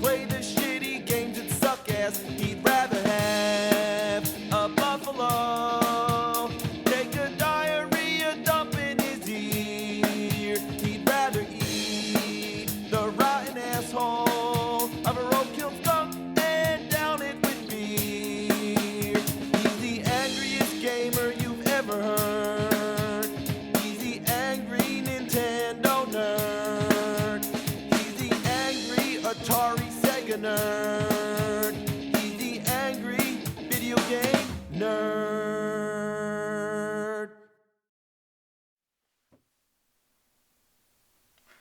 play the shitty games that suck ass. He'd rather have a buffalo take a diarrhea dump in his ear. He'd rather eat the rotten asshole of a roadkill skunk and down it with beer. He's the angriest gamer you've ever heard. He's the angry Nintendo nerd. He's the angry Atari Sega nerd. He's the angry video game nerd.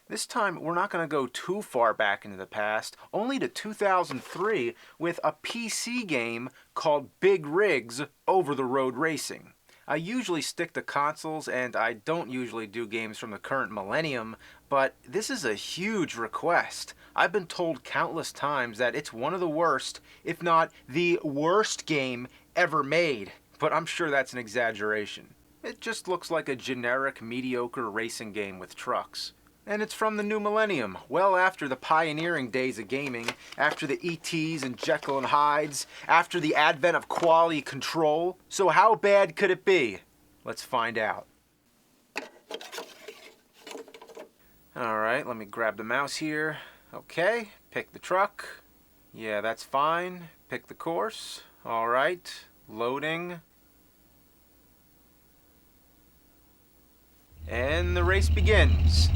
This time, we're not going to go too far back into the past, only to 2003 with a PC game called Big Rigs Over-the-Road Racing. I usually stick to consoles, and I don't usually do games from the current millennium, but this is a huge request. I've been told countless times that it's one of the worst, if not the worst game ever made, but I'm sure that's an exaggeration. It just looks like a generic, mediocre racing game with trucks. And it's from the new millennium, well after the pioneering days of gaming, after the ETs and Jekyll and Hydes, after the advent of quality control. So how bad could it be? Let's find out. Alright, let me grab the mouse here. Okay, pick the truck. Yeah, that's fine. Pick the course. Alright, loading. And the race begins.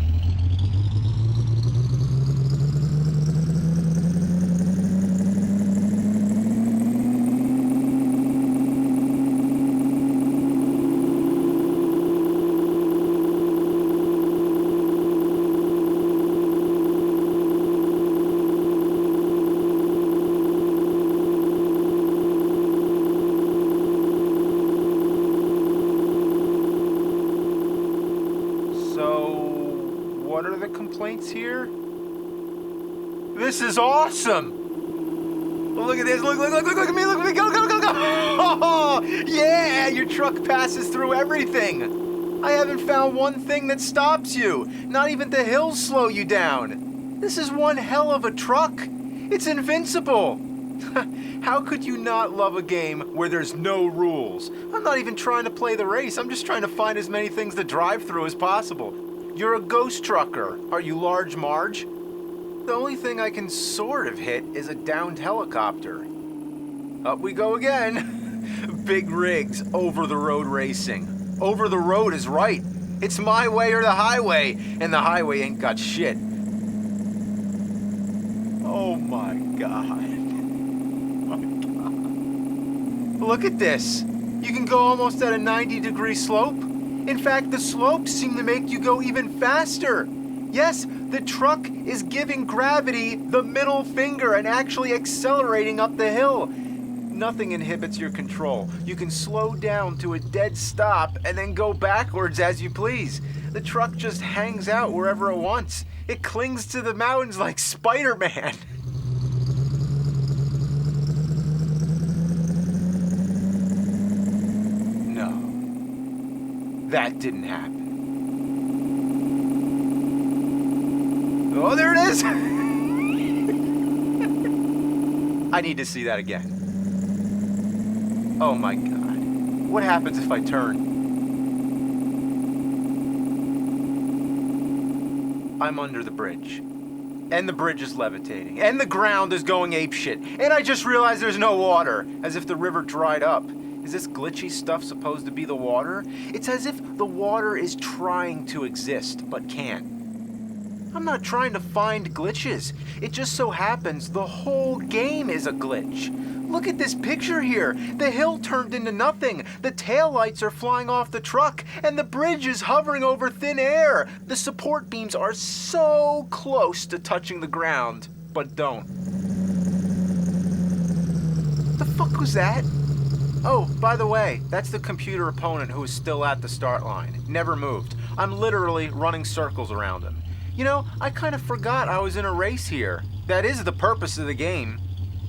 What are the complaints here? This is awesome! Well, look at this, look at me, look at me, go! Oh, yeah, your truck passes through everything! I haven't found one thing that stops you! Not even the hills slow you down! This is one hell of a truck! It's invincible! How could you not love a game where there's no rules? I'm not even trying to play the race, I'm just trying to find as many things to drive through as possible. You're a ghost trucker. Are you Large Marge? The only thing I can sort of hit is a downed helicopter. Up we go again. Big Rigs, over-the-road racing. Over the road is right. It's my way or the highway, and the highway ain't got shit. Oh my God. Oh my God. Look at this. You can go almost at a 90-degree slope. In fact, the slopes seem to make you go even faster. Yes, the truck is giving gravity the middle finger and actually accelerating up the hill. Nothing inhibits your control. You can slow down to a dead stop and then go backwards as you please. The truck just hangs out wherever it wants. It clings to the mountains like Spider-Man. That didn't happen. Oh, there it is! I need to see that again. Oh my God. What happens if I turn? I'm under the bridge. And the bridge is levitating. And the ground is going apeshit. And I just realized there's no water. As if the river dried up. Is this glitchy stuff supposed to be the water? It's as if the water is trying to exist, but can't. I'm not trying to find glitches. It just so happens the whole game is a glitch. Look at this picture here. The hill turned into nothing. The taillights are flying off the truck, and the bridge is hovering over thin air. The support beams are so close to touching the ground, but don't. The fuck was that? Oh, by the way, that's the computer opponent who is still at the start line. Never moved. I'm literally running circles around him. You know, I kind of forgot I was in a race here. That is the purpose of the game.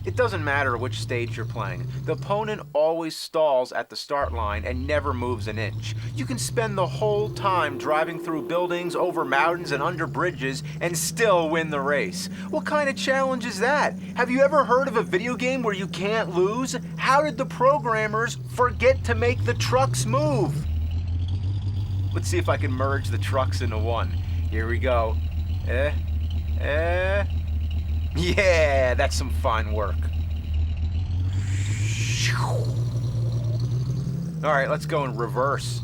It doesn't matter which stage you're playing. The opponent always stalls at the start line and never moves an inch. You can spend the whole time driving through buildings, over mountains, and under bridges and still win the race. What kind of challenge is that? Have you ever heard of a video game where you can't lose? How did the programmers forget to make the trucks move? Let's see if I can merge the trucks into one. Here we go. Yeah, that's some fine work. All right, let's go in reverse.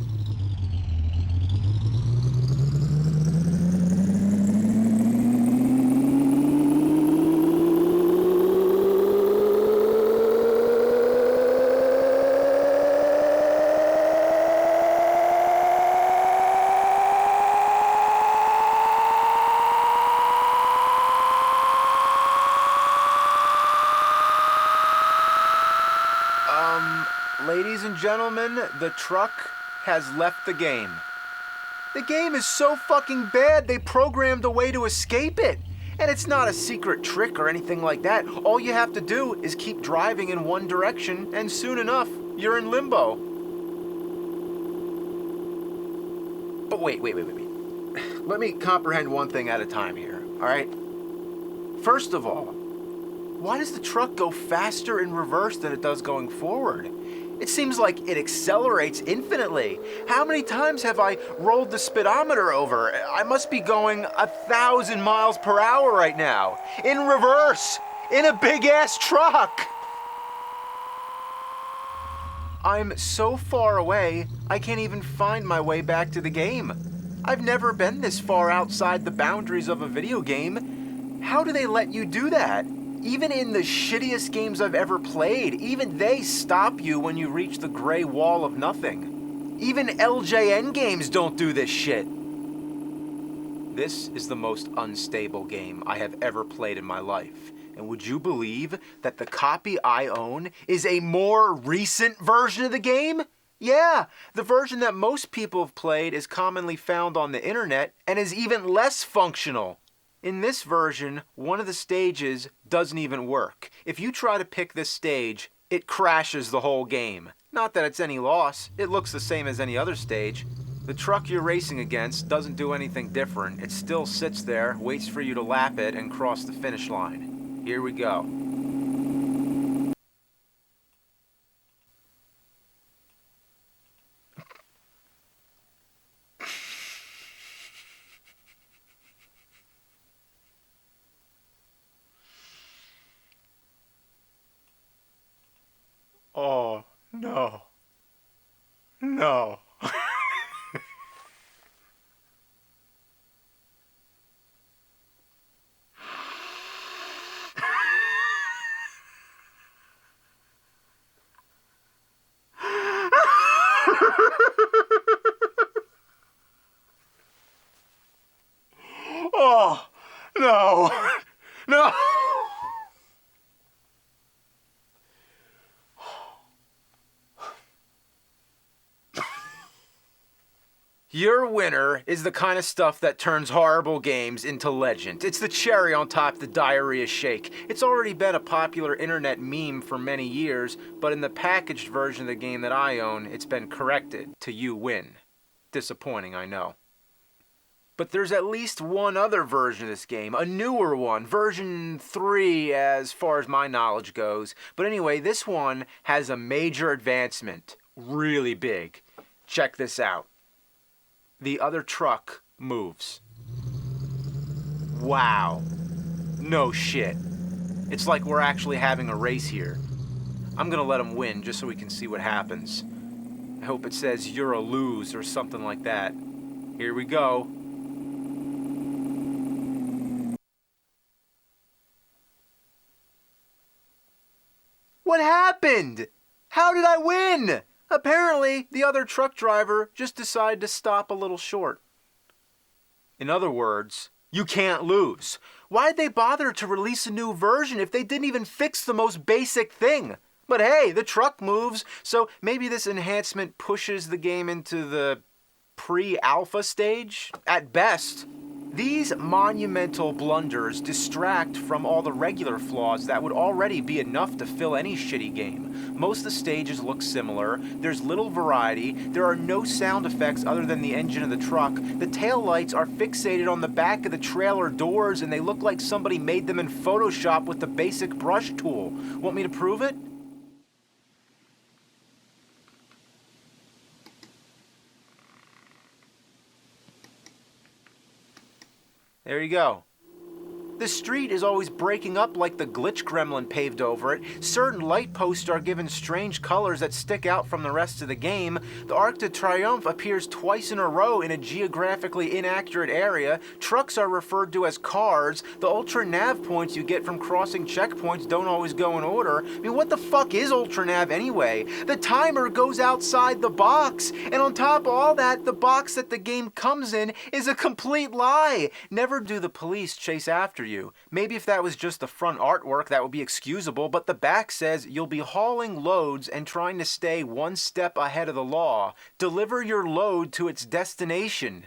Ladies and gentlemen, the truck has left the game. The game is so fucking bad they programmed a way to escape it. And it's not a secret trick or anything like that. All you have to do is keep driving in one direction, and soon enough, you're in limbo. But wait. Let me comprehend one thing at a time here, all right? First of all, why does the truck go faster in reverse than it does going forward? It seems like it accelerates infinitely. How many times have I rolled the speedometer over? I must be going 1,000 miles per hour right now. In reverse, in a big-ass truck. I'm so far away, I can't even find my way back to the game. I've never been this far outside the boundaries of a video game. How do they let you do that? Even in the shittiest games I've ever played, even they stop you when you reach the gray wall of nothing. Even LJN games don't do this shit. This is the most unstable game I have ever played in my life. And would you believe that the copy I own is a more recent version of the game? Yeah, the version that most people have played is commonly found on the internet and is even less functional. In this version, one of the stages doesn't even work. If you try to pick this stage, it crashes the whole game. Not that it's any loss, it looks the same as any other stage. The truck you're racing against doesn't do anything different. It still sits there, waits for you to lap it and cross the finish line. Here we go. Oh, no. No. Oh, no. No. Your winner is the kind of stuff that turns horrible games into legend. It's the cherry on top of the diarrhea shake. It's already been a popular internet meme for many years, but in the packaged version of the game that I own, it's been corrected to "you win." Disappointing, I know. But there's at least one other version of this game, a newer one, version 3 as far as my knowledge goes. But anyway, this one has a major advancement, really big. Check this out. The other truck moves. Wow. No shit. It's like we're actually having a race here. I'm gonna let him win just so we can see what happens. I hope it says "you're a lose" or something like that. Here we go. What happened? How did I win? Apparently, the other truck driver just decided to stop a little short. In other words, you can't lose. Why'd they bother to release a new version if they didn't even fix the most basic thing? But hey, the truck moves, so maybe this enhancement pushes the game into the pre-alpha stage? At best. These monumental blunders distract from all the regular flaws that would already be enough to fill any shitty game. Most of the stages look similar, there's little variety, there are no sound effects other than the engine of the truck, the taillights are fixated on the back of the trailer doors and they look like somebody made them in Photoshop with the basic brush tool. Want me to prove it? There you go. The street is always breaking up like the glitch gremlin paved over it. Certain light posts are given strange colors that stick out from the rest of the game. The Arc de Triomphe appears twice in a row in a geographically inaccurate area. Trucks are referred to as cars. The ultra nav points you get from crossing checkpoints don't always go in order. I mean, what the fuck is ultra nav anyway? The timer goes outside the box. And on top of all that, the box that the game comes in is a complete lie. Never do the police chase after you. Maybe if that was just the front artwork, that would be excusable, but the back says you'll be hauling loads and trying to stay one step ahead of the law. Deliver your load to its destination.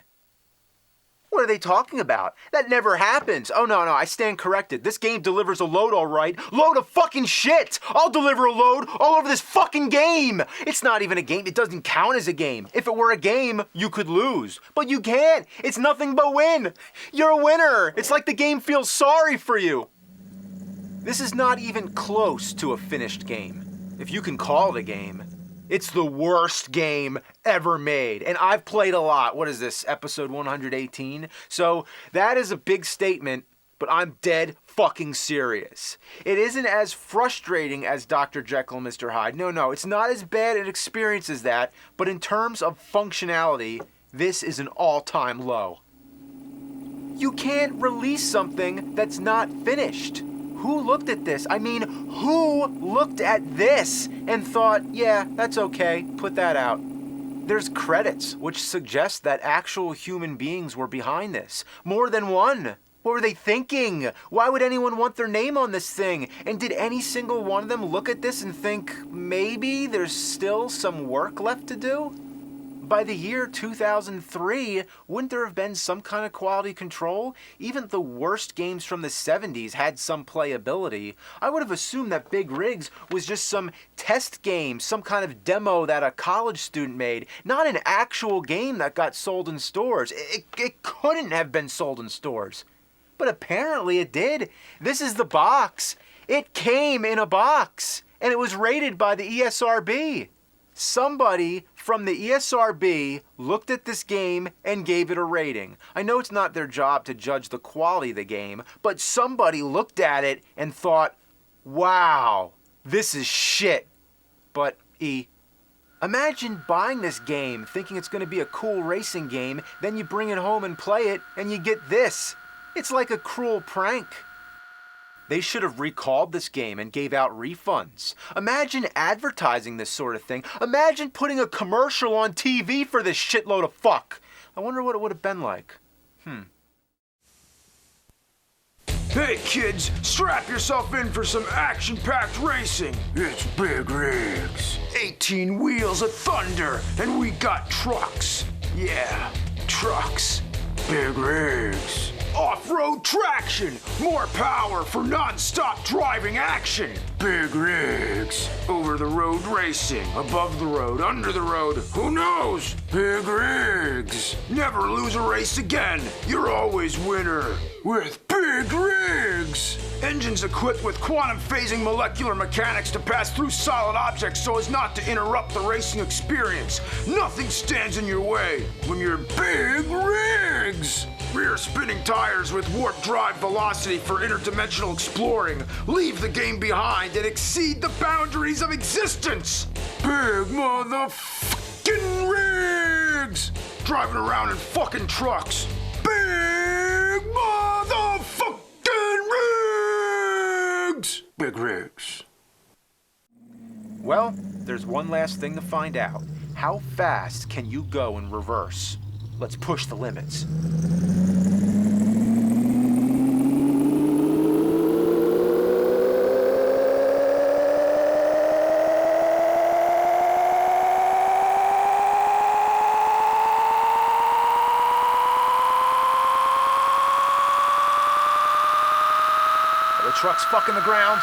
What are they talking about? That never happens. Oh, no, I stand corrected. This game delivers a load all right. Load of fucking shit! I'll deliver a load all over this fucking game! It's not even a game. It doesn't count as a game. If it were a game, you could lose. But you can't. It's nothing but win. You're a winner. It's like the game feels sorry for you. This is not even close to a finished game. If you can call it a game. It's the worst game ever made. And I've played a lot. What is this, episode 118? So that is a big statement, but I'm dead fucking serious. It isn't as frustrating as Dr. Jekyll and Mr. Hyde. No, it's not as bad an experience as that, but in terms of functionality, this is an all-time low. You can't release something that's not finished. Who looked at this? I mean, who looked at this and thought, yeah, that's okay, put that out? There's credits, which suggest that actual human beings were behind this. More than one. What were they thinking? Why would anyone want their name on this thing? And did any single one of them look at this and think, maybe there's still some work left to do? By the year 2003, wouldn't there have been some kind of quality control? Even the worst games from the 70s had some playability. I would have assumed that Big Rigs was just some test game, some kind of demo that a college student made, not an actual game that got sold in stores. It couldn't have been sold in stores. But apparently it did. This is the box. It came in a box, and it was rated by the ESRB. Somebody from the ESRB looked at this game and gave it a rating. I know it's not their job to judge the quality of the game, but somebody looked at it and thought, wow, this is shit. But imagine buying this game thinking it's going to be a cool racing game, then you bring it home and play it, and you get this. It's like a cruel prank. They should have recalled this game and gave out refunds. Imagine advertising this sort of thing. Imagine putting a commercial on TV for this shitload of fuck. I wonder what it would have been like. Hey kids, strap yourself in for some action-packed racing. It's Big Rigs. 18 wheels of thunder, and we got trucks. Yeah, trucks. Big Rigs. Off-road traction, more power for non-stop driving action. Big Rigs. Over-the-road racing, above the road, under the road, who knows? Big Rigs. Never lose a race again. You're always winner with Big Rigs. Engines equipped with quantum phasing molecular mechanics to pass through solid objects so as not to interrupt the racing experience. Nothing stands in your way when you're Big Rigs. Rear spinning tires with warp drive velocity for interdimensional exploring. Leave the game behind and exceed the boundaries of existence. Big motherfucking rigs. Driving around in fucking trucks. Big motherfucking rigs. Big Rigs. Well, there's one last thing to find out. How fast can you go in reverse? Let's push the limits. truck's fucking the ground.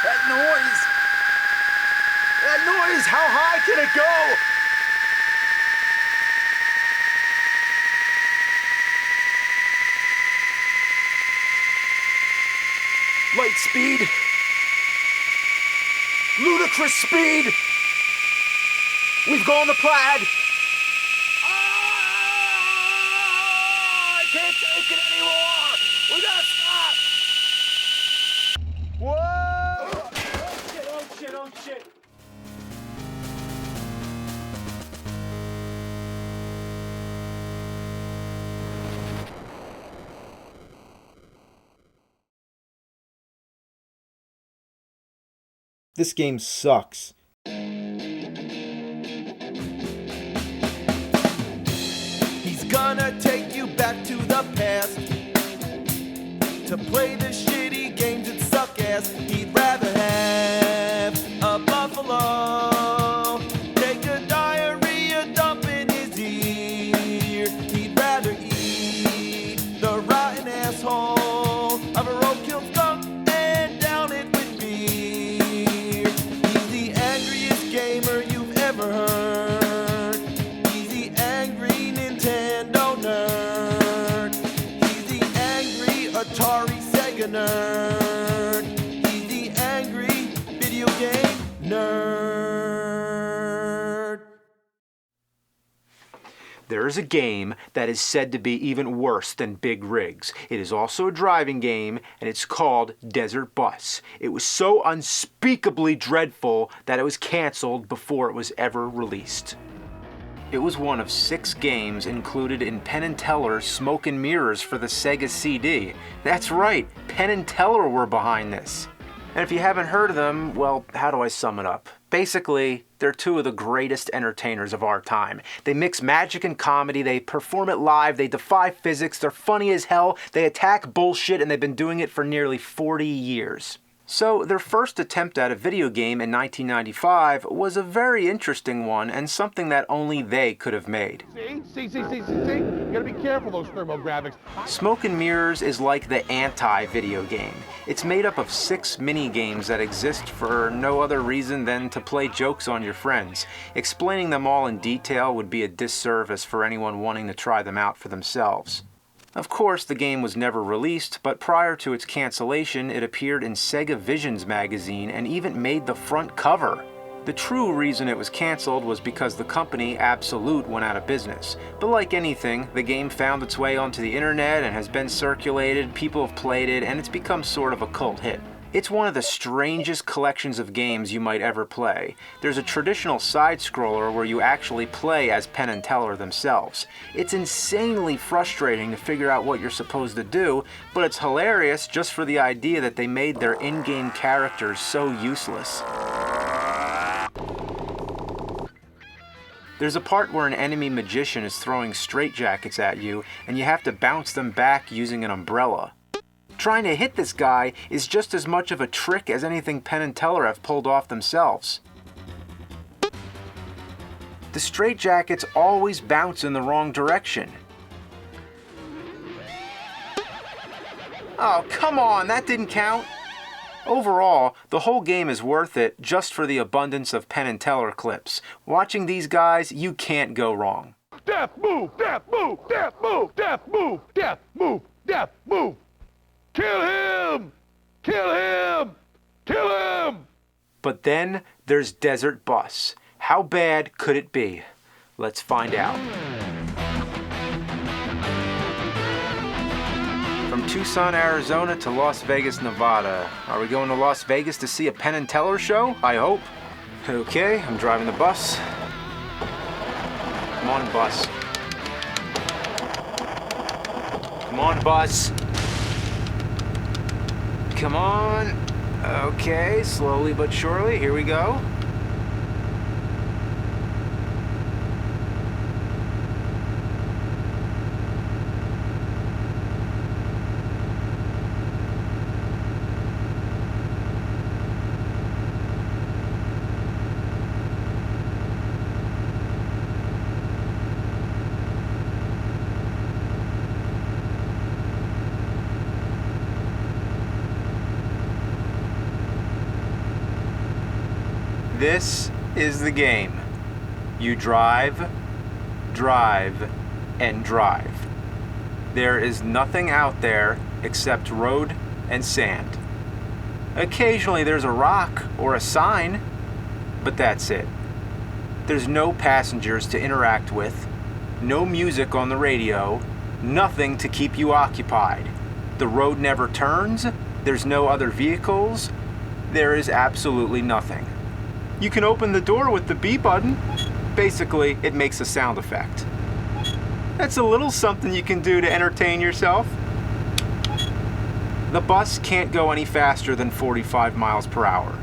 That noise! That noise! How high can it go? Light speed. Ludicrous speed. We've gone the Plaid. I can't take it anymore. We gotta stop. Whoa! Oh shit, oh shit, oh shit. This game sucks. He's gonna take you back to the past to play the shitty games that suck ass. He'd rather have a buffalo take a diarrhea dump in his ear. He'd rather eat the rotten asshole of a roadkill skunk and down it with beer. He's the angriest gamer you've ever heard. He's the angry Nintendo nerd. He's the angry Atari Sega nerd. He's the angry video game nerd. There is a game that is said to be even worse than Big Rigs. It is also a driving game, and it's called Desert Bus. It was so unspeakably dreadful that it was canceled before it was ever released. It was one of 6 games included in Penn and Teller's Smoke and Mirrors for the Sega CD. That's right, Penn and Teller were behind this. And if you haven't heard of them, well, how do I sum it up? Basically, they're 2 of the greatest entertainers of our time. They mix magic and comedy, they perform it live, they defy physics, they're funny as hell, they attack bullshit, and they've been doing it for nearly 40 years. So their first attempt at a video game in 1995 was a very interesting one and something that only they could have made. See? You gotta be careful, those thermographics. Smoke and Mirrors is like the anti-video game. It's made up of 6 mini-games that exist for no other reason than to play jokes on your friends. Explaining them all in detail would be a disservice for anyone wanting to try them out for themselves. Of course, the game was never released, but prior to its cancellation, it appeared in Sega Visions magazine and even made the front cover. The true reason it was canceled was because the company, Absolute, went out of business. But like anything, the game found its way onto the internet and has been circulated, people have played it, and it's become sort of a cult hit. It's one of the strangest collections of games you might ever play. There's a traditional side-scroller where you actually play as Penn and Teller themselves. It's insanely frustrating to figure out what you're supposed to do, but it's hilarious just for the idea that they made their in-game characters so useless. There's a part where an enemy magician is throwing straitjackets at you, and you have to bounce them back using an umbrella. Trying to hit this guy is just as much of a trick as anything Penn and Teller have pulled off themselves. The straitjackets always bounce in the wrong direction. Oh, come on, that didn't count. Overall, the whole game is worth it just for the abundance of Penn and Teller clips. Watching these guys, you can't go wrong. Death move, death move, death move, death move, death move, death move. Kill him! Kill him! Kill him! But then there's Desert Bus. How bad could it be? Let's find out. From Tucson, Arizona to Las Vegas, Nevada. Are we going to Las Vegas to see a Penn and Teller show? I hope. Okay, I'm driving the bus. Come on, bus. Come on, bus. Come on. Okay, slowly but surely, here we go. This is the game. You drive, drive, and drive. There is nothing out there except road and sand. Occasionally there's a rock or a sign, but that's it. There's no passengers to interact with, no music on the radio, nothing to keep you occupied. The road never turns, there's no other vehicles, there is absolutely nothing. You can open the door with the B button. Basically, it makes a sound effect. That's a little something you can do to entertain yourself. The bus can't go any faster than 45 miles per hour.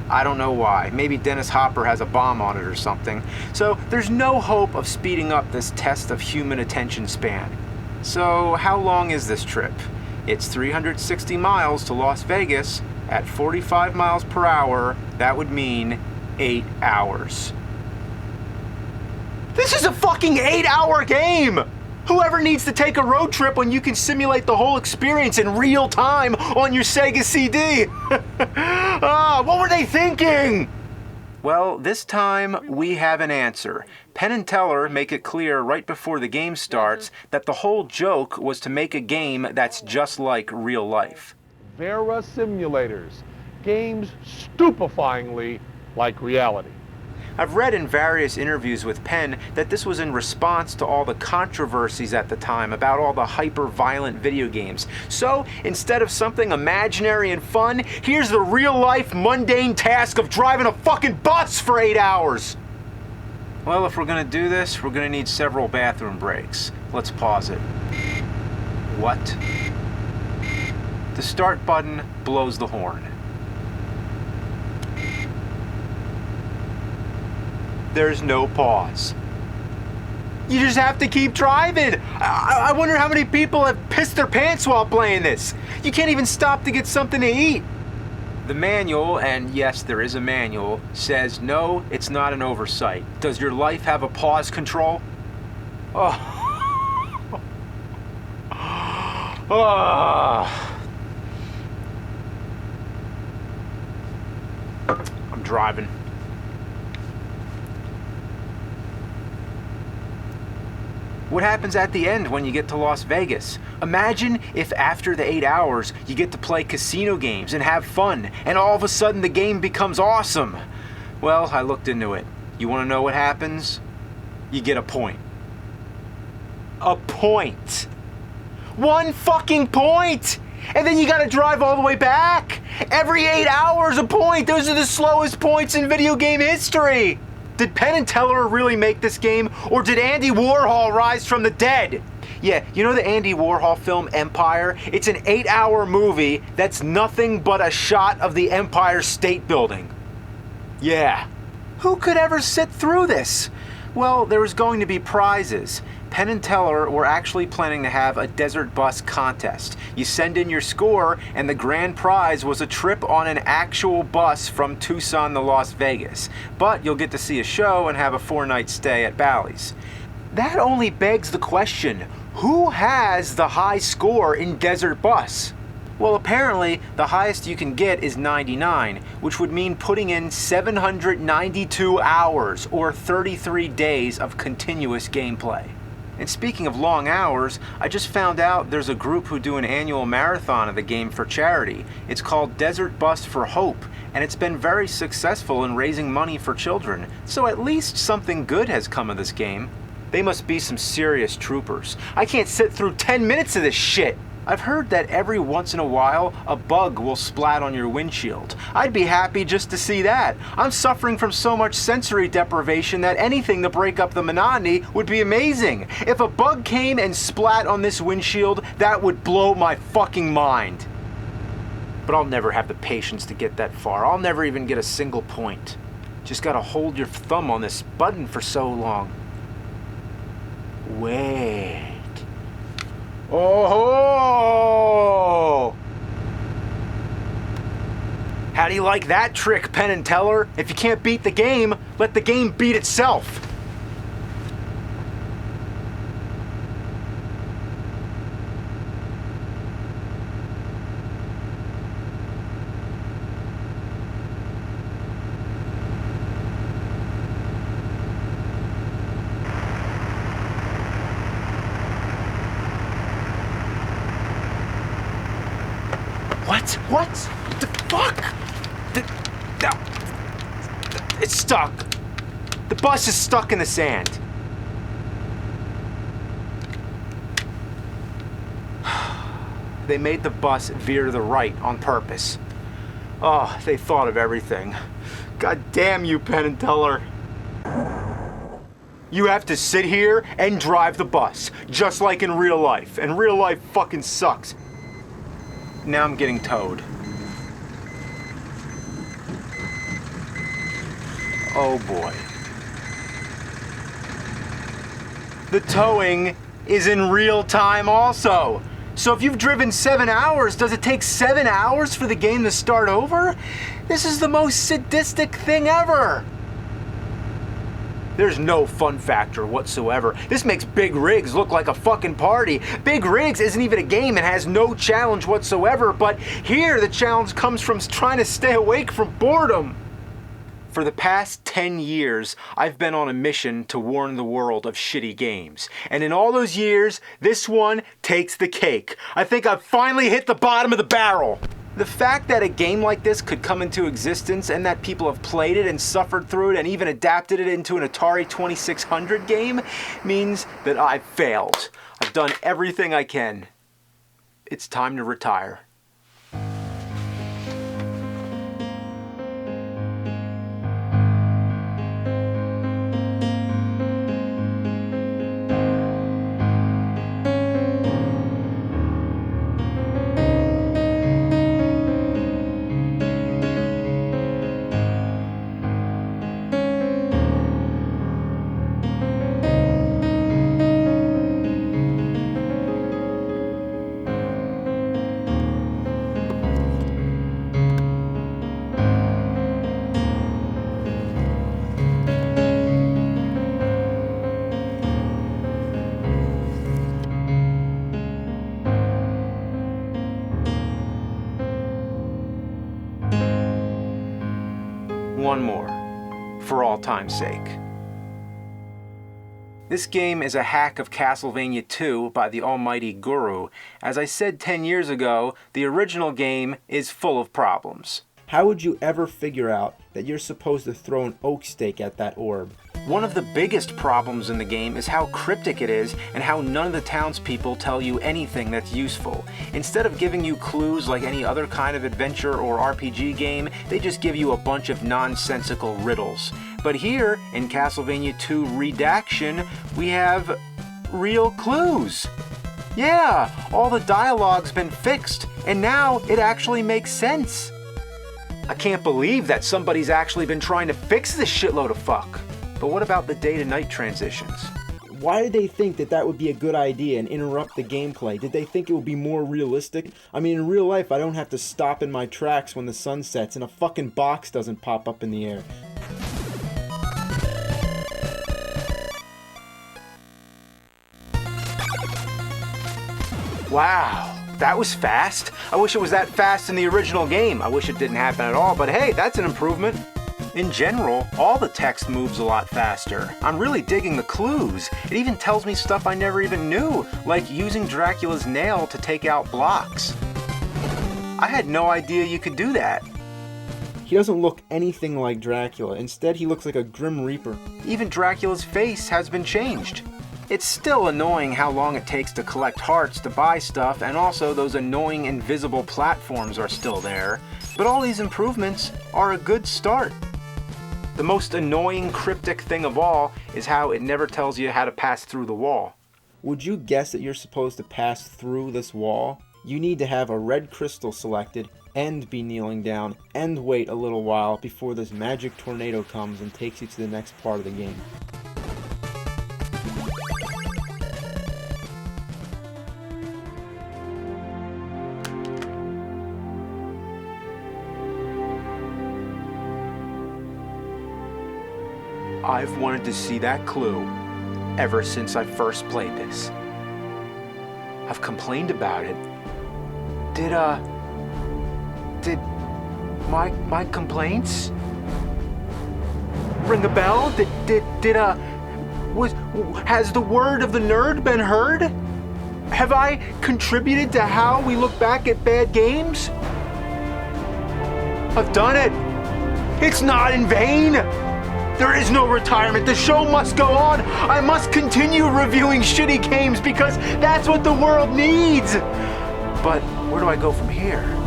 I don't know why. Maybe Dennis Hopper has a bomb on it or something. So there's no hope of speeding up this test of human attention span. So how long is this trip? It's 360 miles to Las Vegas at 45 miles per hour. That would mean 8 hours. This is a fucking 8-hour game! Whoever needs to take a road trip when you can simulate the whole experience in real time on your Sega CD? What were they thinking? Well, this time we have an answer. Penn and Teller make it clear right before the game starts that the whole joke was to make a game that's just like real life. Vera simulators. Games stupefyingly like reality. I've read in various interviews with Penn that this was in response to all the controversies at the time about all the hyper-violent video games. So, instead of something imaginary and fun, here's the real-life mundane task of driving a fucking bus for 8 hours! Well, if we're gonna do this, we're gonna need several bathroom breaks. Let's pause it. What? The start button blows the horn. There's no pause. You just have to keep driving. I wonder how many people have pissed their pants while playing this. You can't even stop to get something to eat. The manual, and yes, there is a manual, says no, it's not an oversight. Does your life have a pause control? Oh. Oh. I'm driving. What happens at the end when you get to Las Vegas? Imagine if after the 8 hours you get to play casino games and have fun, and all of a sudden the game becomes awesome. Well, I looked into it. You want to know what happens? You get a point. A point. 1 fucking point! And then you gotta drive all the way back! Every 8 hours a point! Those are the slowest points in video game history! Did Penn and Teller really make this game, or did Andy Warhol rise from the dead? Yeah, you know the Andy Warhol film Empire? It's an 8-hour movie that's nothing but a shot of the Empire State Building. Yeah. Who could ever sit through this? Well, there was going to be prizes. Penn and Teller were actually planning to have a desert bus contest. You send in your score, and the grand prize was a trip on an actual bus from Tucson to Las Vegas. But you'll get to see a show and have a 4-night stay at Bally's. That only begs the question, who has the high score in Desert Bus? Well, apparently, the highest you can get is 99, which would mean putting in 792 hours, or 33 days of continuous gameplay. And speaking of long hours, I just found out there's a group who do an annual marathon of the game for charity. It's called Desert Bus for Hope, and it's been very successful in raising money for children. So at least something good has come of this game. They must be some serious troopers. I can't sit through 10 minutes of this shit! I've heard that every once in a while, a bug will splat on your windshield. I'd be happy just to see that. I'm suffering from so much sensory deprivation that anything to break up the monotony would be amazing. If a bug came and splat on this windshield, that would blow my fucking mind. But I'll never have the patience to get that far. I'll never even get a single point. Just gotta hold your thumb on this button for so long. Wait. Oh! How do you like that trick, Penn and Teller? If you can't beat the game, let the game beat itself. What? What? The fuck? It's stuck. The bus is stuck in the sand. They made the bus veer to the right on purpose. Oh, they thought of everything. God damn you, Penn and Teller. You have to sit here and drive the bus, just like in real life. And real life fucking sucks. Now I'm getting towed. Oh boy. The towing is in real time also. So if you've driven 7 hours, does it take 7 hours for the game to start over? This is the most sadistic thing ever. There's no fun factor whatsoever. This makes Big Rigs look like a fucking party. Big Rigs isn't even a game and has no challenge whatsoever, but here the challenge comes from trying to stay awake from boredom. For the past 10 years, I've been on a mission to warn the world of shitty games. And in all those years, this one takes the cake. I think I've finally hit the bottom of the barrel. The fact that a game like this could come into existence and that people have played it and suffered through it and even adapted it into an Atari 2600 game means that I've failed. I've done everything I can. It's time to retire. One more, for all time's sake. This game is a hack of Castlevania 2 by the almighty Guru. As I said 10 years ago, the original game is full of problems. How would you ever figure out that you're supposed to throw an oak stake at that orb? One of the biggest problems in the game is how cryptic it is and how none of the townspeople tell you anything that's useful. Instead of giving you clues like any other kind of adventure or RPG game, they just give you a bunch of nonsensical riddles. But here, in Castlevania 2 Redaction, we have real clues. Yeah, all the dialogue's been fixed, and now it actually makes sense. I can't believe that somebody's actually been trying to fix this shitload of fuck. But what about the day-to-night transitions? Why did they think that that would be a good idea and interrupt the gameplay? Did they think it would be more realistic? I mean, in real life, I don't have to stop in my tracks when the sun sets and a fucking box doesn't pop up in the air. Wow, that was fast. I wish it was that fast in the original game. I wish it didn't happen at all, but hey, that's an improvement. In general, all the text moves a lot faster. I'm really digging the clues. It even tells me stuff I never even knew, like using Dracula's nail to take out blocks. I had no idea you could do that. He doesn't look anything like Dracula. Instead, he looks like a Grim Reaper. Even Dracula's face has been changed. It's still annoying how long it takes to collect hearts to buy stuff, and also those annoying invisible platforms are still there. But all these improvements are a good start. The most annoying cryptic thing of all is how it never tells you how to pass through the wall. Would you guess that you're supposed to pass through this wall? You need to have a red crystal selected and be kneeling down and wait a little while before this magic tornado comes and takes you to the next part of the game. I've wanted to see that clue ever since I first played this. I've complained about it. Did my complaints ring a bell? Has the word of the nerd been heard? Have I contributed to how we look back at bad games? I've done it. It's not in vain. There is no retirement. The show must go on. I must continue reviewing shitty games because that's what the world needs. But where do I go from here?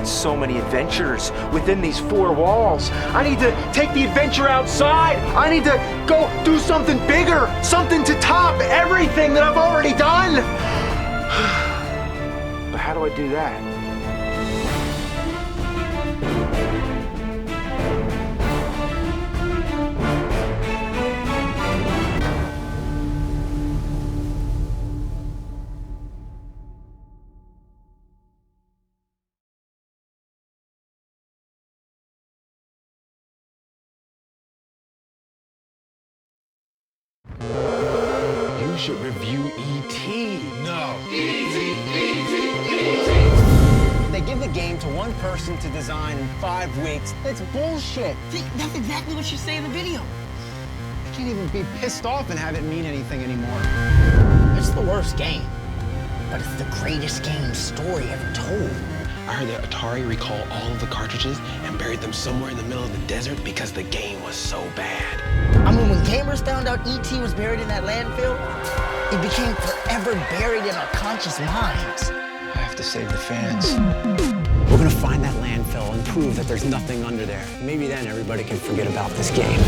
So many adventures within these four walls. I need to take the adventure outside. I need to go do something bigger, something to top everything that I've already done. But how do I do that? You should review E.T. No. They give the game to one person to design in 5 weeks. That's bullshit. See, that's exactly what you say in the video. I can't even be pissed off and have it mean anything anymore. It's the worst game, but it's the greatest game story ever told. I heard that Atari recalled all of the cartridges and buried them somewhere in the middle of the desert because the game was so bad. I mean, when gamers found out E.T. was buried in that landfill, it became forever buried in our conscious minds. I have to save the fans. We're gonna find that landfill and prove that there's nothing under there. Maybe then everybody can forget about this game.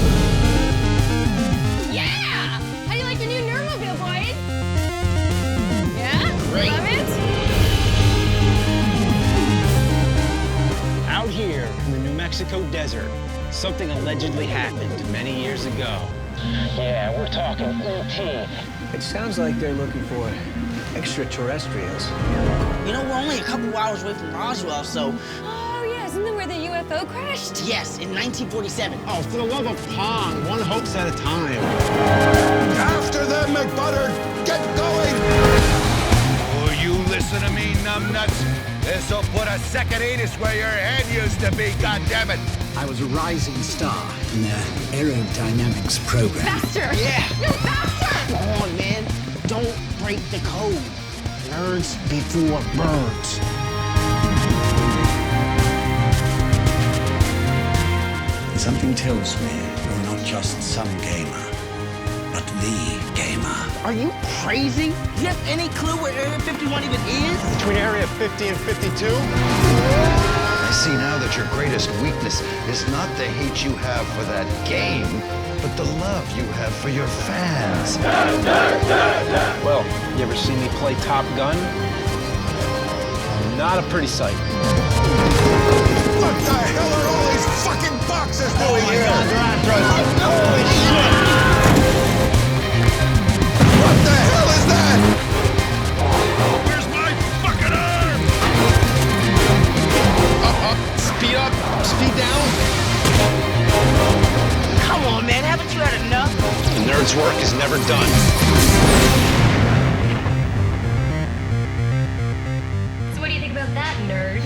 Yeah! How do you like your new Nerdmobile, boys? Yeah? Great. Love it? Out here in the New Mexico desert, something allegedly happened many years ago. Yeah, we're talking E.T. It sounds like they're looking for extraterrestrials. You know, we're only a couple hours away from Roswell, so Oh, yeah, isn't that where the UFO crashed? yes, in 1947. Oh, for the love of Pong, one hoax at a time. After them, McButter! Get going! Oh, you listen to me, numbnuts. This'll put a second anus where your head used to be, goddammit. I was a rising star in their aerodynamics program. Faster! Yeah. No, faster! Come on, man. Don't break the code. Nerds before birds. Something tells me you're not just some gamer, but the gamer. Are you crazy? Do you have any clue where Area 51 even is? Between Area 50 and 52? I see now that your greatest weakness is not the hate you have for that game, but the love you have for your fans. Well, you ever see me play Top Gun? Not a pretty sight. What the hell are all these fucking boxes doing here? Holy shit! What the hell is that? Where's my fucking arm? Speed up, speed down. Come on, man. Haven't you had enough? The nerd's work is never done. So what do you think about that, nerd?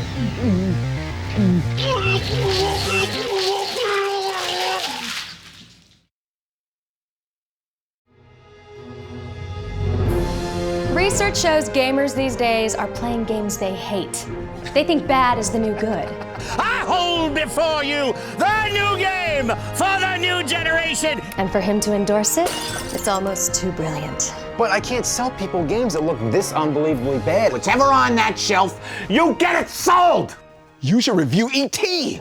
Research shows gamers these days are playing games they hate. They think bad is the new good. I hold before you the new game for the new generation. And for him to endorse it, it's almost too brilliant. But I can't sell people games that look this unbelievably bad. Whatever on that shelf, you get it sold! You should review E.T.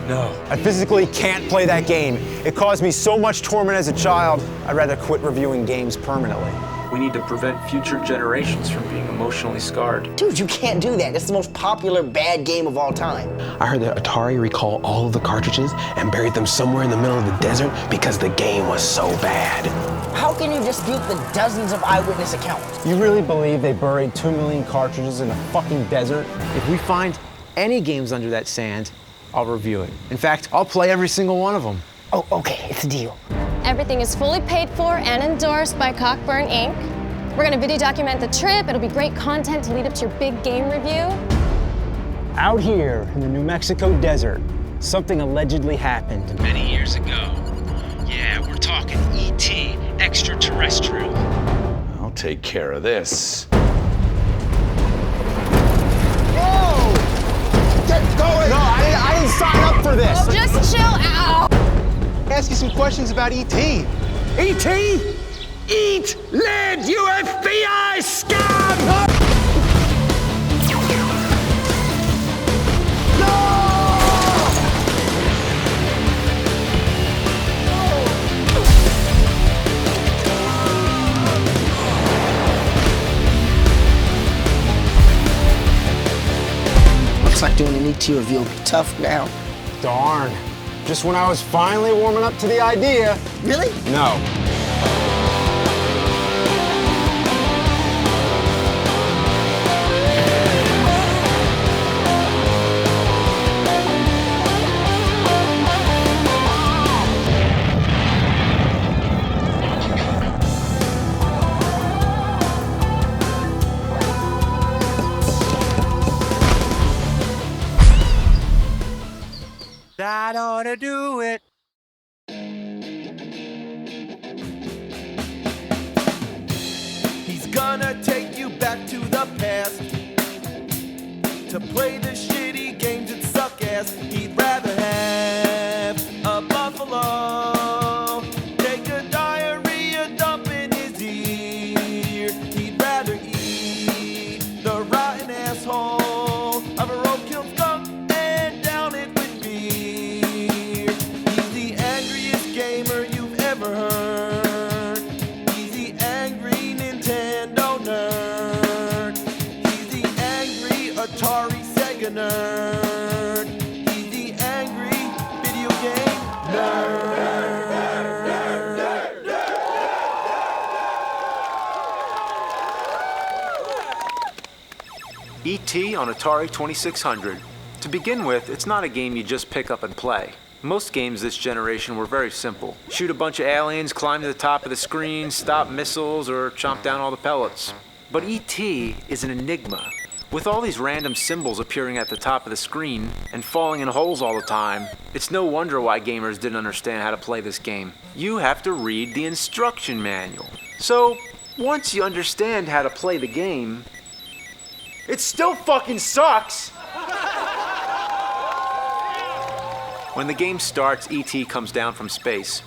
No. I physically can't play that game. It caused me so much torment as a child, I'd rather quit reviewing games permanently. We need to prevent future generations from being emotionally scarred. Dude, you can't do that. It's the most popular bad game of all time. I heard that Atari recalled all of the cartridges and buried them somewhere in the middle of the desert because the game was so bad. How can you dispute the dozens of eyewitness accounts? You really believe they buried 2 million cartridges in a fucking desert? If we find any games under that sand, I'll review it. In fact, I'll play every single one of them. Oh, okay, it's a deal. Everything is fully paid for and endorsed by Cockburn Inc. We're gonna video document the trip. It'll be great content to lead up to your big game review. Out here in the New Mexico desert, something allegedly happened many years ago. Yeah, we're talking E.T. extraterrestrial. I'll take care of this. Whoa! Get going! No, I didn't sign up for this. Oh, just chill out. Ask you some questions about E.T. E.T.? Eat lead, you FBI scum! Looks like doing an ET review will be tough now. Darn. Just when I was finally warming up to the idea. Really? No. That ought to do it. He's gonna take you back to the past to play the shitty games that suck ass. He'd rather have a buffalo take a diarrhea dump in his ear. He'd rather eat the rotten asshole of a roadkill skunk and down it with beer. He's the angriest gamer you've ever heard. He's the angry Nintendo nerd. He's the angry Atari Sega nerd. He's the angry video game nerd. E.T. on Atari 2600. To begin with, it's not a game you just pick up and play. Most games this generation were very simple. Shoot a bunch of aliens, climb to the top of the screen, stop missiles, or chomp down all the pellets. But E.T. is an enigma. With all these random symbols appearing at the top of the screen and falling in holes all the time, it's no wonder why gamers didn't understand how to play this game. You have to read the instruction manual. So, once you understand how to play the game, it still fucking sucks! When the game starts, E.T. comes down from space.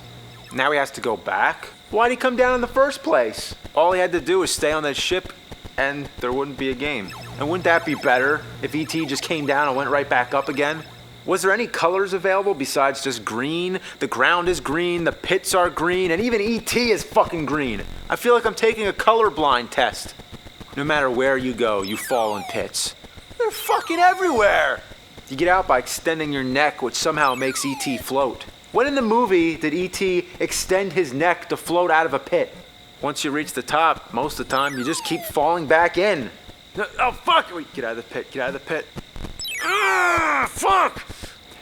Now he has to go back? Why'd he come down in the first place? All he had to do was stay on that ship and there wouldn't be a game. And wouldn't that be better if E.T. just came down and went right back up again? Was there any colors available besides just green? The ground is green, the pits are green, and even E.T. is fucking green. I feel like I'm taking a colorblind test. No matter where you go, you fall in pits. They're fucking everywhere! You get out by extending your neck, which somehow makes E.T. float. When in the movie did E.T. extend his neck to float out of a pit? Once you reach the top, most of the time, you just keep falling back in. Oh, fuck! Wait, get out of the pit, get out of the pit. Ah, fuck!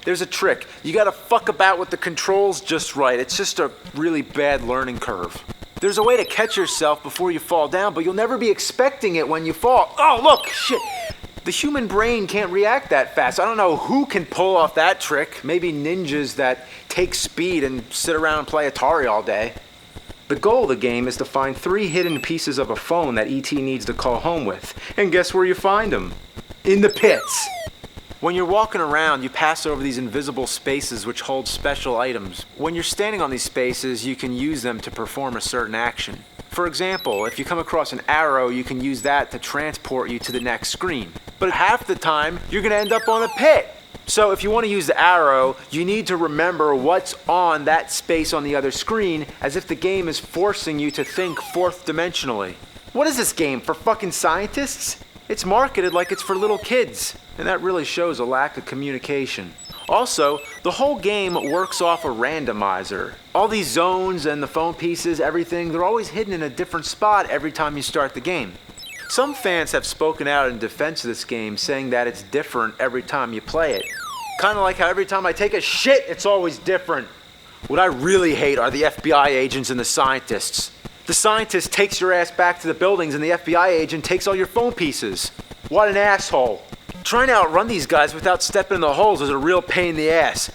There's a trick. You gotta fuck about with the controls just right. It's just a really bad learning curve. There's a way to catch yourself before you fall down, but you'll never be expecting it when you fall. Oh, look, shit. The human brain can't react that fast. I don't know who can pull off that trick. Maybe ninjas that take speed and sit around and play Atari all day. The goal of the game is to find 3 hidden pieces of a phone that E.T. needs to call home with. And guess where you find them? In the pits. When you're walking around, you pass over these invisible spaces which hold special items. When you're standing on these spaces, you can use them to perform a certain action. For example, if you come across an arrow, you can use that to transport you to the next screen. But half the time, you're gonna end up on a pit. So if you want to use the arrow, you need to remember what's on that space on the other screen, as if the game is forcing you to think fourth dimensionally. What is this game, for fucking scientists? It's marketed like it's for little kids, and that really shows a lack of communication. Also, the whole game works off a randomizer. All these zones and the phone pieces, everything, they're always hidden in a different spot every time you start the game. Some fans have spoken out in defense of this game, saying that it's different every time you play it. Kind of like how every time I take a shit, it's always different. What I really hate are the FBI agents and the scientists. The scientist takes your ass back to the buildings and the FBI agent takes all your phone pieces. What an asshole. Trying to outrun these guys without stepping in the holes is a real pain in the ass.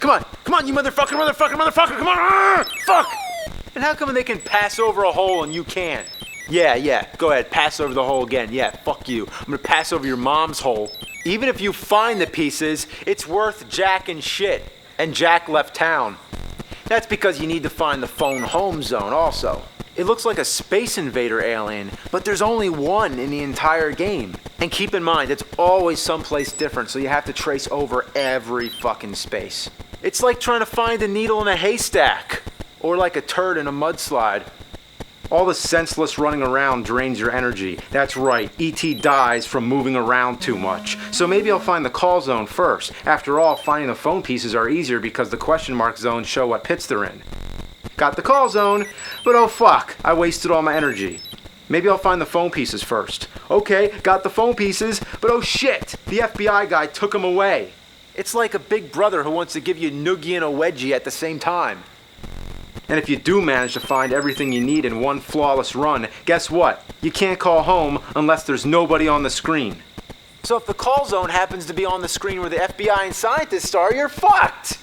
Come on, you motherfucker, come on! Fuck! And how come they can pass over a hole and you can't? Yeah, go ahead, pass over the hole again. Yeah, fuck you. I'm gonna pass over your mom's hole. Even if you find the pieces, it's worth Jack and shit. And Jack left town. That's because you need to find the phone home zone also. It looks like a Space Invader alien, but there's only one in the entire game. And keep in mind, it's always someplace different, so you have to trace over every fucking space. It's like trying to find a needle in a haystack, or like a turd in a mudslide. All the senseless running around drains your energy. That's right, E.T. dies from moving around too much. So maybe I'll find the call zone first. After all, finding the phone pieces are easier because the question mark zones show what pits they're in. Got the call zone, but oh fuck, I wasted all my energy. Maybe I'll find the phone pieces first. Okay, got the phone pieces, but oh shit, the FBI guy took them away. It's like a big brother who wants to give you a noogie and a wedgie at the same time. And if you do manage to find everything you need in one flawless run, guess what? You can't call home unless there's nobody on the screen. So if the call zone happens to be on the screen where the FBI and scientists are, you're fucked!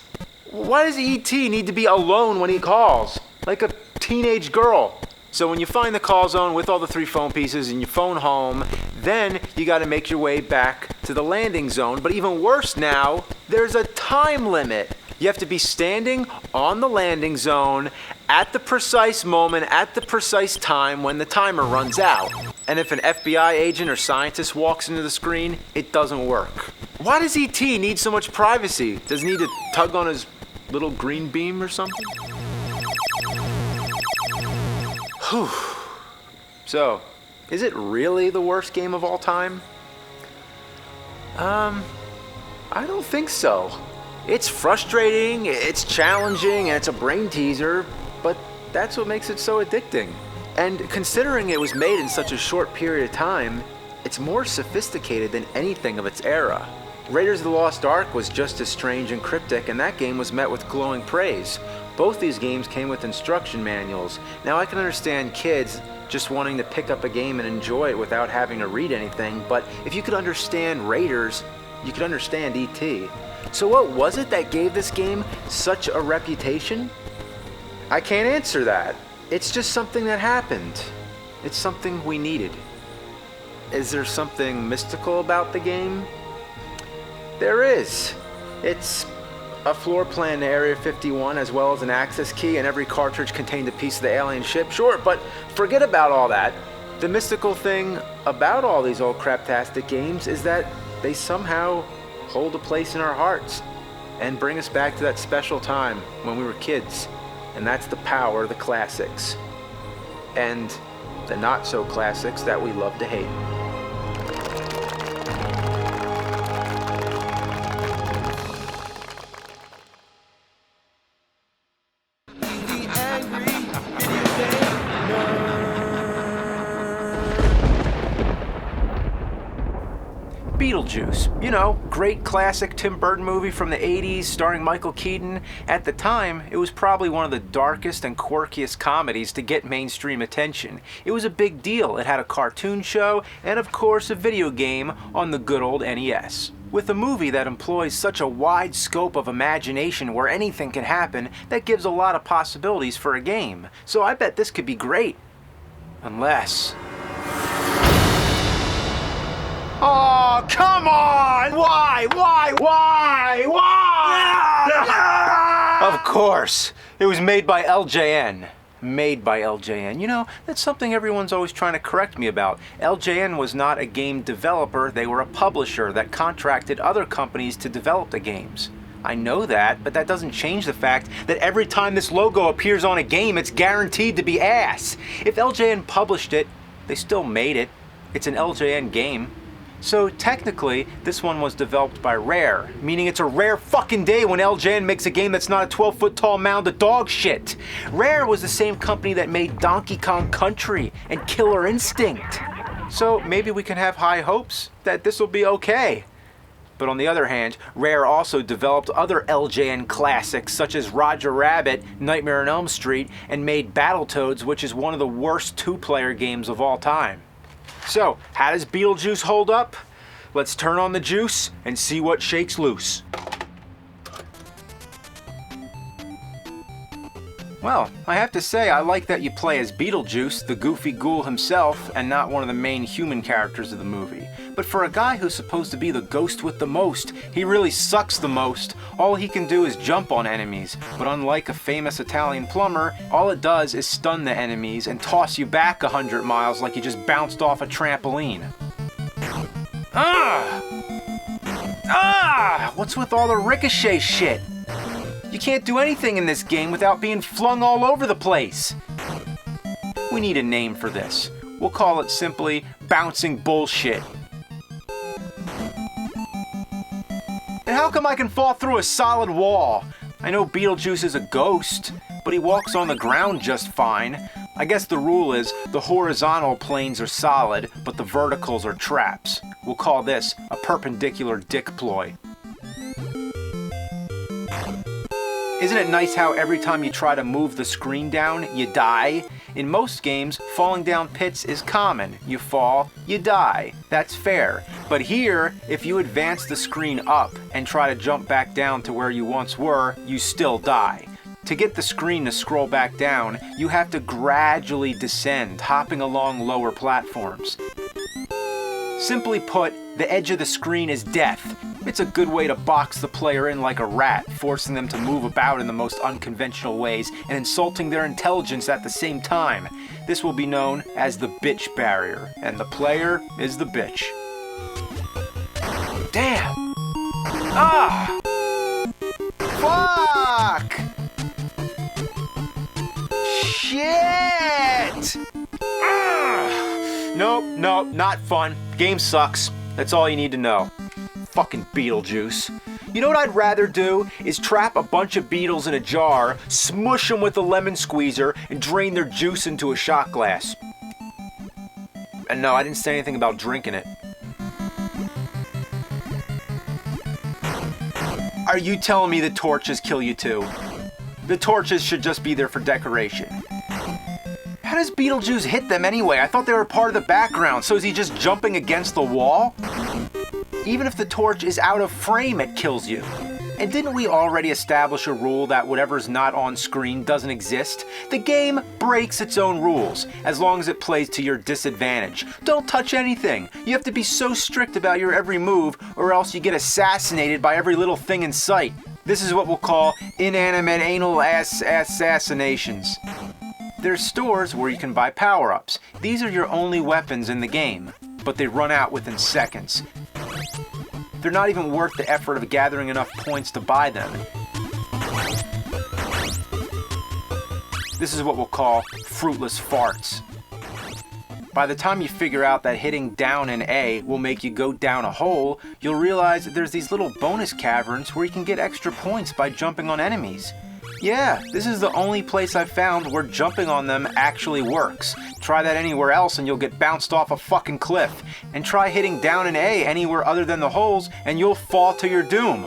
Why does E.T. need to be alone when he calls? Like a teenage girl. So when you find the call zone with all the 3 phone pieces and you phone home, then you gotta make your way back to the landing zone. But even worse now, there's a time limit. You have to be standing on the landing zone at the precise moment, at the precise time when the timer runs out. And if an FBI agent or scientist walks into the screen, it doesn't work. Why does E.T. need so much privacy? Does he need to tug on his little green beam or something? Whew. So, is it really the worst game of all time? I don't think so. It's frustrating, it's challenging, and it's a brain teaser, but that's what makes it so addicting. And considering it was made in such a short period of time, it's more sophisticated than anything of its era. Raiders of the Lost Ark was just as strange and cryptic, and that game was met with glowing praise. Both these games came with instruction manuals. Now I can understand kids just wanting to pick up a game and enjoy it without having to read anything, but if you could understand Raiders, you could understand E.T. So what was it that gave this game such a reputation? I can't answer that. It's just something that happened. It's something we needed. Is there something mystical about the game? There is. It's a floor plan to Area 51 as well as an access key, and every cartridge contained a piece of the alien ship. Sure, but forget about all that. The mystical thing about all these old craptastic games is that they somehow hold a place in our hearts and bring us back to that special time when we were kids. And that's the power of the classics. And the not-so-classics that we love to hate. Beetlejuice, you know, great classic Tim Burton movie from the 80s starring Michael Keaton. At the time, it was probably one of the darkest and quirkiest comedies to get mainstream attention. It was a big deal. It had a cartoon show and, of course, a video game on the good old NES. With a movie that employs such a wide scope of imagination where anything can happen, that gives a lot of possibilities for a game. So I bet this could be great. Unless... Oh, come on! Why? Of course. It was made by LJN. Made by LJN. You know, that's something everyone's always trying to correct me about. LJN was not a game developer, they were a publisher that contracted other companies to develop the games. I know that, but that doesn't change the fact that every time this logo appears on a game, it's guaranteed to be ass. If LJN published it, they still made it. It's an LJN game. So technically, this one was developed by Rare, meaning it's a rare fucking day when LJN makes a game that's not a 12-foot tall mound of dog shit. Rare was the same company that made Donkey Kong Country and Killer Instinct. So maybe we can have high hopes that this will be okay. But on the other hand, Rare also developed other LJN classics such as Roger Rabbit, Nightmare on Elm Street, and made Battletoads, which is one of the worst two-player games of all time. So, how does Beetlejuice hold up? Let's turn on the juice and see what shakes loose. Well, I have to say I like that you play as Beetlejuice, the goofy ghoul himself, and not one of the main human characters of the movie. But for a guy who's supposed to be the ghost with the most, he really sucks the most. All he can do is jump on enemies, but unlike a famous Italian plumber, all it does is stun the enemies and toss you back 100 miles like you just bounced off a trampoline. What's with all the ricochet shit? You can't do anything in this game without being flung all over the place. We need a name for this. We'll call it simply bouncing bullshit. And how come I can fall through a solid wall? I know Beetlejuice is a ghost, but he walks on the ground just fine. I guess the rule is the horizontal planes are solid, but the verticals are traps. We'll call this a perpendicular dick ploy. Isn't it nice how every time you try to move the screen down, you die? In most games, falling down pits is common. You fall, you die. That's fair. But here, if you advance the screen up and try to jump back down to where you once were, you still die. To get the screen to scroll back down, you have to gradually descend, hopping along lower platforms. Simply put, the edge of the screen is death. It's a good way to box the player in like a rat, forcing them to move about in the most unconventional ways and insulting their intelligence at the same time. This will be known as the bitch barrier, and the player is the bitch. Damn! Fuck! Shit! Nope, not fun. Game sucks. That's all you need to know. Fucking Beetlejuice. You know what I'd rather do is trap a bunch of beetles in a jar, smush them with a lemon squeezer, and drain their juice into a shot glass. And no, I didn't say anything about drinking it. Are you telling me the torches kill you too? The torches should just be there for decoration. How does Beetlejuice hit them anyway? I thought they were part of the background, so is he just jumping against the wall? Even if the torch is out of frame, it kills you. And didn't we already establish a rule that whatever's not on screen doesn't exist? The game breaks its own rules, as long as it plays to your disadvantage. Don't touch anything. You have to be so strict about your every move, or else you get assassinated by every little thing in sight. This is what we'll call inanimate anal assassinations. There's stores where you can buy power-ups. These are your only weapons in the game, but they run out within seconds. They're not even worth the effort of gathering enough points to buy them. This is what we'll call fruitless farts. By the time you figure out that hitting down an A will make you go down a hole, you'll realize that there's these little bonus caverns where you can get extra points by jumping on enemies. Yeah, this is the only place I've found where jumping on them actually works. Try that anywhere else and you'll get bounced off a fucking cliff. And try hitting down an A anywhere other than the holes and you'll fall to your doom.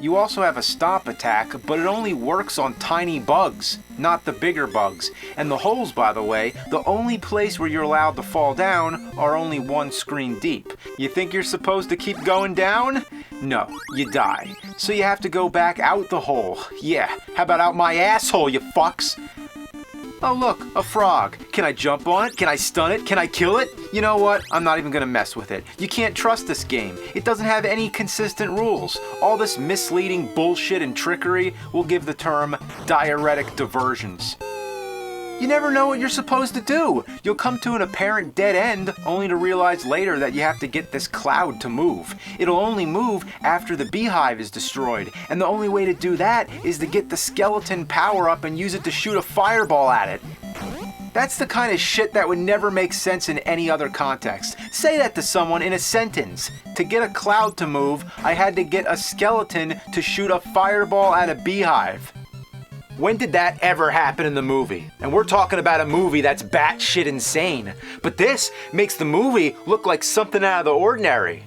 You also have a stomp attack, but it only works on tiny bugs, not the bigger bugs. And the holes, by the way, the only place where you're allowed to fall down are only one screen deep. You think you're supposed to keep going down? No, you die. So you have to go back out the hole. Yeah, how about out my asshole, you fucks? Oh look, a frog. Can I jump on it? Can I stun it? Can I kill it? You know what? I'm not even gonna mess with it. You can't trust this game. It doesn't have any consistent rules. All this misleading bullshit and trickery will give the term diuretic diversions. You never know what you're supposed to do. You'll come to an apparent dead end only to realize later that you have to get this cloud to move. It'll only move after the beehive is destroyed, and the only way to do that is to get the skeleton power up and use it to shoot a fireball at it. That's the kind of shit that would never make sense in any other context. Say that to someone in a sentence. To get a cloud to move, I had to get a skeleton to shoot a fireball at a beehive. When did that ever happen in the movie? And we're talking about a movie that's batshit insane. But this makes the movie look like something out of the ordinary.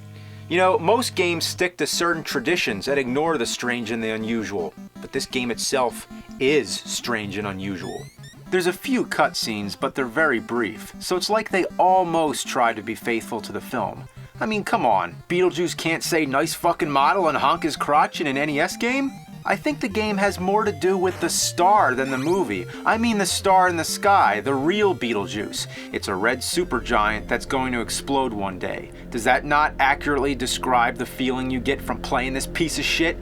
You know, most games stick to certain traditions and ignore the strange and the unusual. But this game itself is strange and unusual. There's a few cutscenes, but they're very brief, so it's like they almost tried to be faithful to the film. I mean, come on, Beetlejuice can't say nice fucking model and honk his crotch in an NES game? I think the game has more to do with the star than the movie. I mean the star in the sky, the real Beetlejuice. It's a red supergiant that's going to explode one day. Does that not accurately describe the feeling you get from playing this piece of shit?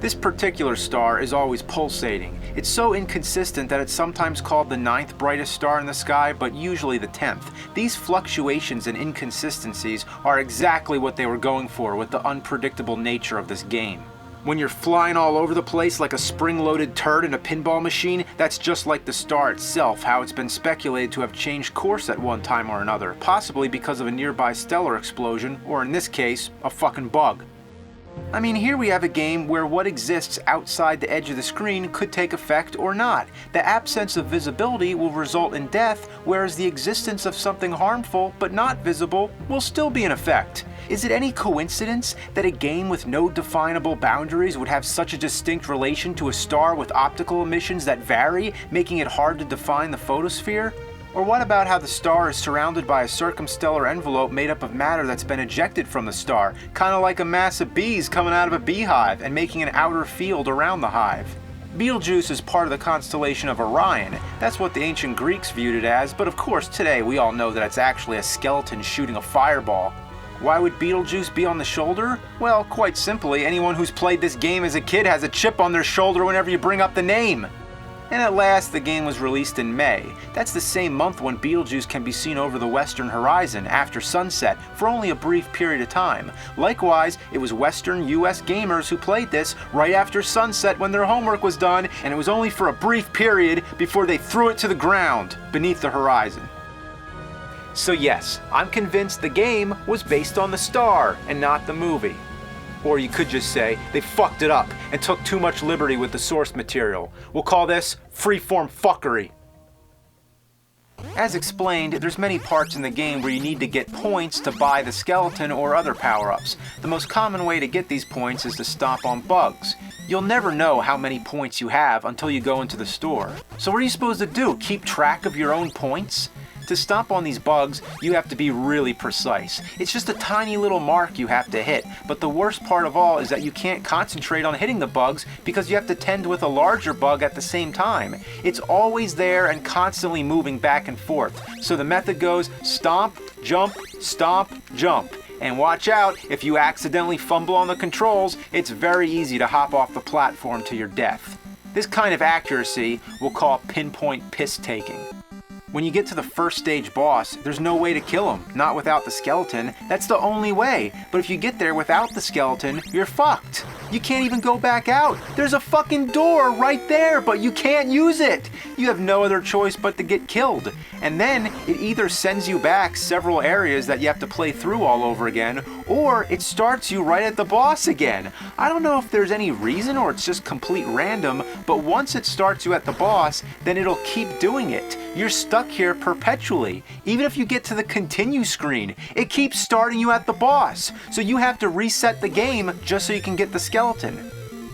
This particular star is always pulsating. It's so inconsistent that it's sometimes called the 9th brightest star in the sky, but usually the 10th. These fluctuations and inconsistencies are exactly what they were going for with the unpredictable nature of this game. When you're flying all over the place like a spring-loaded turd in a pinball machine, that's just like the star itself, how it's been speculated to have changed course at one time or another, possibly because of a nearby stellar explosion, or in this case, a fucking bug. I mean, here we have a game where what exists outside the edge of the screen could take effect or not. The absence of visibility will result in death, whereas the existence of something harmful but not visible will still be in effect. Is it any coincidence that a game with no definable boundaries would have such a distinct relation to a star with optical emissions that vary, making it hard to define the photosphere? Or what about how the star is surrounded by a circumstellar envelope made up of matter that's been ejected from the star, kind of like a mass of bees coming out of a beehive and making an outer field around the hive? Betelgeuse is part of the constellation of Orion. That's what the ancient Greeks viewed it as, but of course today we all know that it's actually a skeleton shooting a fireball. Why would Betelgeuse be on the shoulder? Well, quite simply, anyone who's played this game as a kid has a chip on their shoulder whenever you bring up the name. And at last, the game was released in May. That's the same month when Betelgeuse can be seen over the western horizon after sunset for only a brief period of time. Likewise, it was Western US gamers who played this right after sunset when their homework was done, and it was only for a brief period before they threw it to the ground beneath the horizon. So yes, I'm convinced the game was based on the star and not the movie. Or you could just say they fucked it up and took too much liberty with the source material. We'll call this freeform fuckery. As explained, there's many parts in the game where you need to get points to buy the skeleton or other power-ups. The most common way to get these points is to stomp on bugs. You'll never know how many points you have until you go into the store. So what are you supposed to do? Keep track of your own points? To stomp on these bugs, you have to be really precise. It's just a tiny little mark you have to hit, but the worst part of all is that you can't concentrate on hitting the bugs because you have to tend with a larger bug at the same time. It's always there and constantly moving back and forth. So the method goes stomp, jump, jump. And watch out, if you accidentally fumble on the controls, it's very easy to hop off the platform to your death. This kind of accuracy we'll call pinpoint piss taking. When you get to the first stage boss, there's no way to kill him, not without the skeleton. That's the only way. But if you get there without the skeleton, you're fucked. You can't even go back out. There's a fucking door right there, but you can't use it. You have no other choice but to get killed. And then it either sends you back several areas that you have to play through all over again, or it starts you right at the boss again. I don't know if there's any reason or it's just complete random, but once it starts you at the boss, then it'll keep doing it. You're stuck here perpetually. Even if you get to the continue screen, it keeps starting you at the boss. So you have to reset the game just so you can get the skeleton.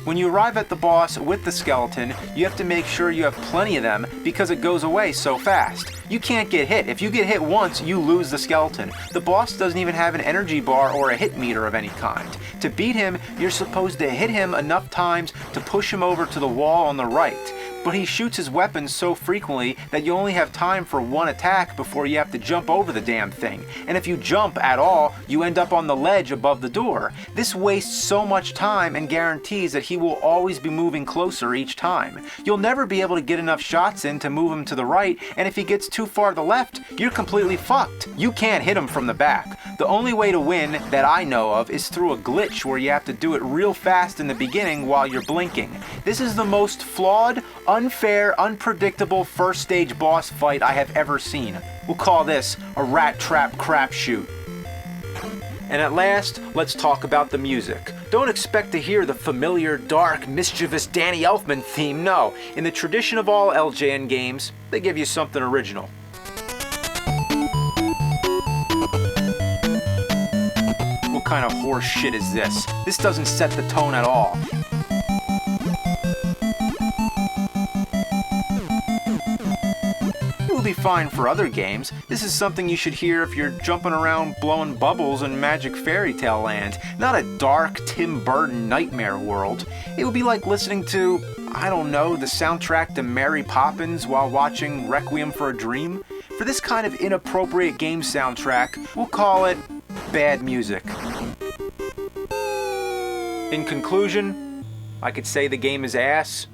When you arrive at the boss with the skeleton, you have to make sure you have plenty of them because it goes away so fast. You can't get hit. If you get hit once, you lose the skeleton. The boss doesn't even have an energy bar or a hit meter of any kind. To beat him, you're supposed to hit him enough times to push him over to the wall on the right. But he shoots his weapons so frequently that you only have time for one attack before you have to jump over the damn thing. And if you jump at all, you end up on the ledge above the door. This wastes so much time and guarantees that he will always be moving closer each time. You'll never be able to get enough shots in to move him to the right, and if he gets too far to the left, you're completely fucked. You can't hit him from the back. The only way to win that I know of is through a glitch where you have to do it real fast in the beginning while you're blinking. This is the most flawed, unfair, unpredictable first stage boss fight I have ever seen. We'll call this a rat trap crapshoot. And at last, let's talk about the music. Don't expect to hear the familiar, dark, mischievous Danny Elfman theme, no. In the tradition of all LJN games, they give you something original. What kind of horse shit is this? This doesn't set the tone at all. It would be fine for other games. This is something you should hear if you're jumping around blowing bubbles in Magic Fairy Tale Land, not a dark Tim Burton nightmare world. It would be like listening to, I don't know, the soundtrack to Mary Poppins while watching Requiem for a Dream. For this kind of inappropriate game soundtrack, we'll call it bad music. In conclusion, I could say the game is ass.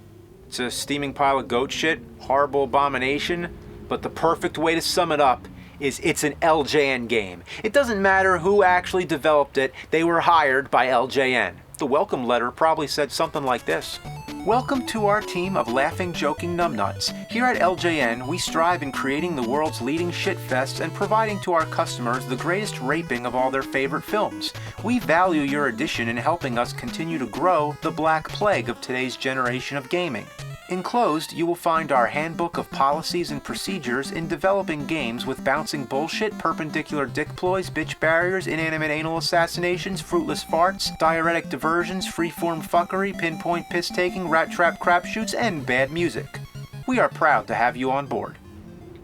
It's a steaming pile of goat shit, horrible abomination, but the perfect way to sum it up is it's an LJN game. It doesn't matter who actually developed it, they were hired by LJN. The welcome letter probably said something like this. Welcome to our team of laughing, joking numbnuts. Here at LJN, we strive in creating the world's leading shitfests and providing to our customers the greatest raping of all their favorite films. We value your addition in helping us continue to grow the black plague of today's generation of gaming. Enclosed, you will find our handbook of policies and procedures in developing games with bouncing bullshit, perpendicular dick ploys, bitch barriers, inanimate anal assassinations, fruitless farts, diuretic diversions, freeform fuckery, pinpoint piss-taking, rat trap crapshoots, and bad music. We are proud to have you on board.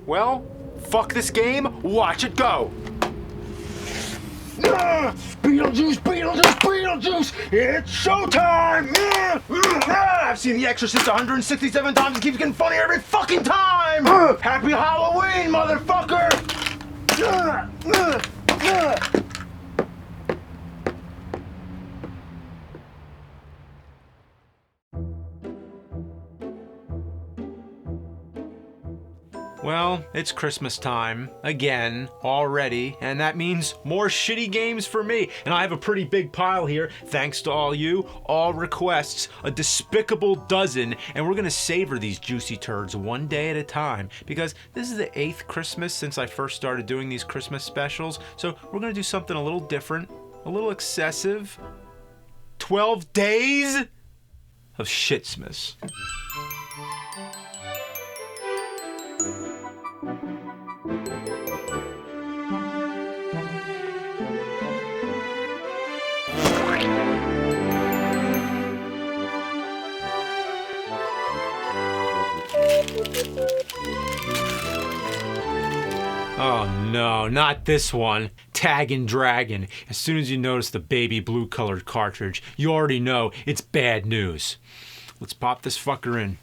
Well, fuck this game, watch it go! Beetlejuice, Beetlejuice, Beetlejuice! It's showtime! I've seen The Exorcist 167 times. It keeps getting funnier every fucking time! Happy Halloween, motherfucker! Well, it's Christmas time, again, already, and that means more shitty games for me. And I have a pretty big pile here, thanks to all you, all requests, a despicable dozen, and we're gonna savor these juicy turds one day at a time, because this is the 8th Christmas since I first started doing these Christmas specials, so we're gonna do something a little different, a little excessive. 12 days of Shitsmas. Oh no, not this one. Taggin' Dragon. As soon as you notice the baby blue colored cartridge, you already know it's bad news. Let's pop this fucker in.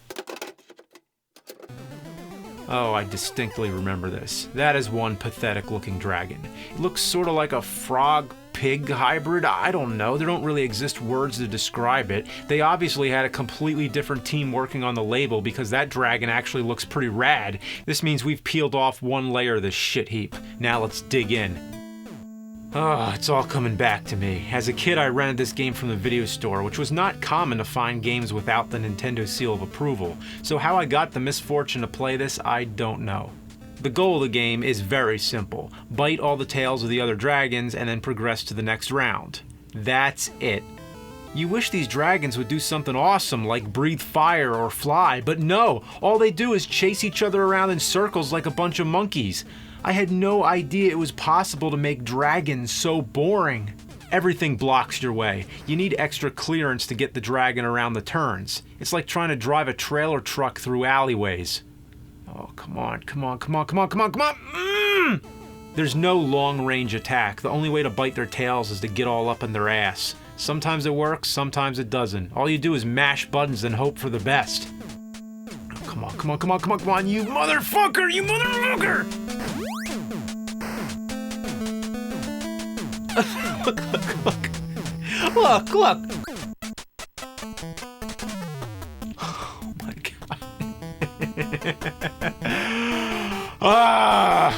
Oh, I distinctly remember this. That is one pathetic looking dragon. It looks sort of like a frog-pig hybrid. I don't know. There don't really exist words to describe it. They obviously had a completely different team working on the label because that dragon actually looks pretty rad. This means we've peeled off one layer of this shit heap. Now let's dig in. Oh, it's all coming back to me. As a kid, I rented this game from the video store, which was not common to find games without the Nintendo seal of approval. So how I got the misfortune to play this, I don't know. The goal of the game is very simple. Bite all the tails of the other dragons and then progress to the next round. That's it. You wish these dragons would do something awesome like breathe fire or fly, but no, all they do is chase each other around in circles like a bunch of monkeys. I had no idea it was possible to make dragons so boring. Everything blocks your way. You need extra clearance to get the dragon around the turns. It's like trying to drive a trailer truck through alleyways. Oh, come on, come on, come on, come on, come on, come on! There's no long-range attack. The only way to bite their tails is to get all up in their ass. Sometimes it works, sometimes it doesn't. All you do is mash buttons and hope for the best. Oh, come on, come on, come on, come on, come on, you motherfucker, you motherfucker! Look, look, look. Look, look. Oh my god. Ah!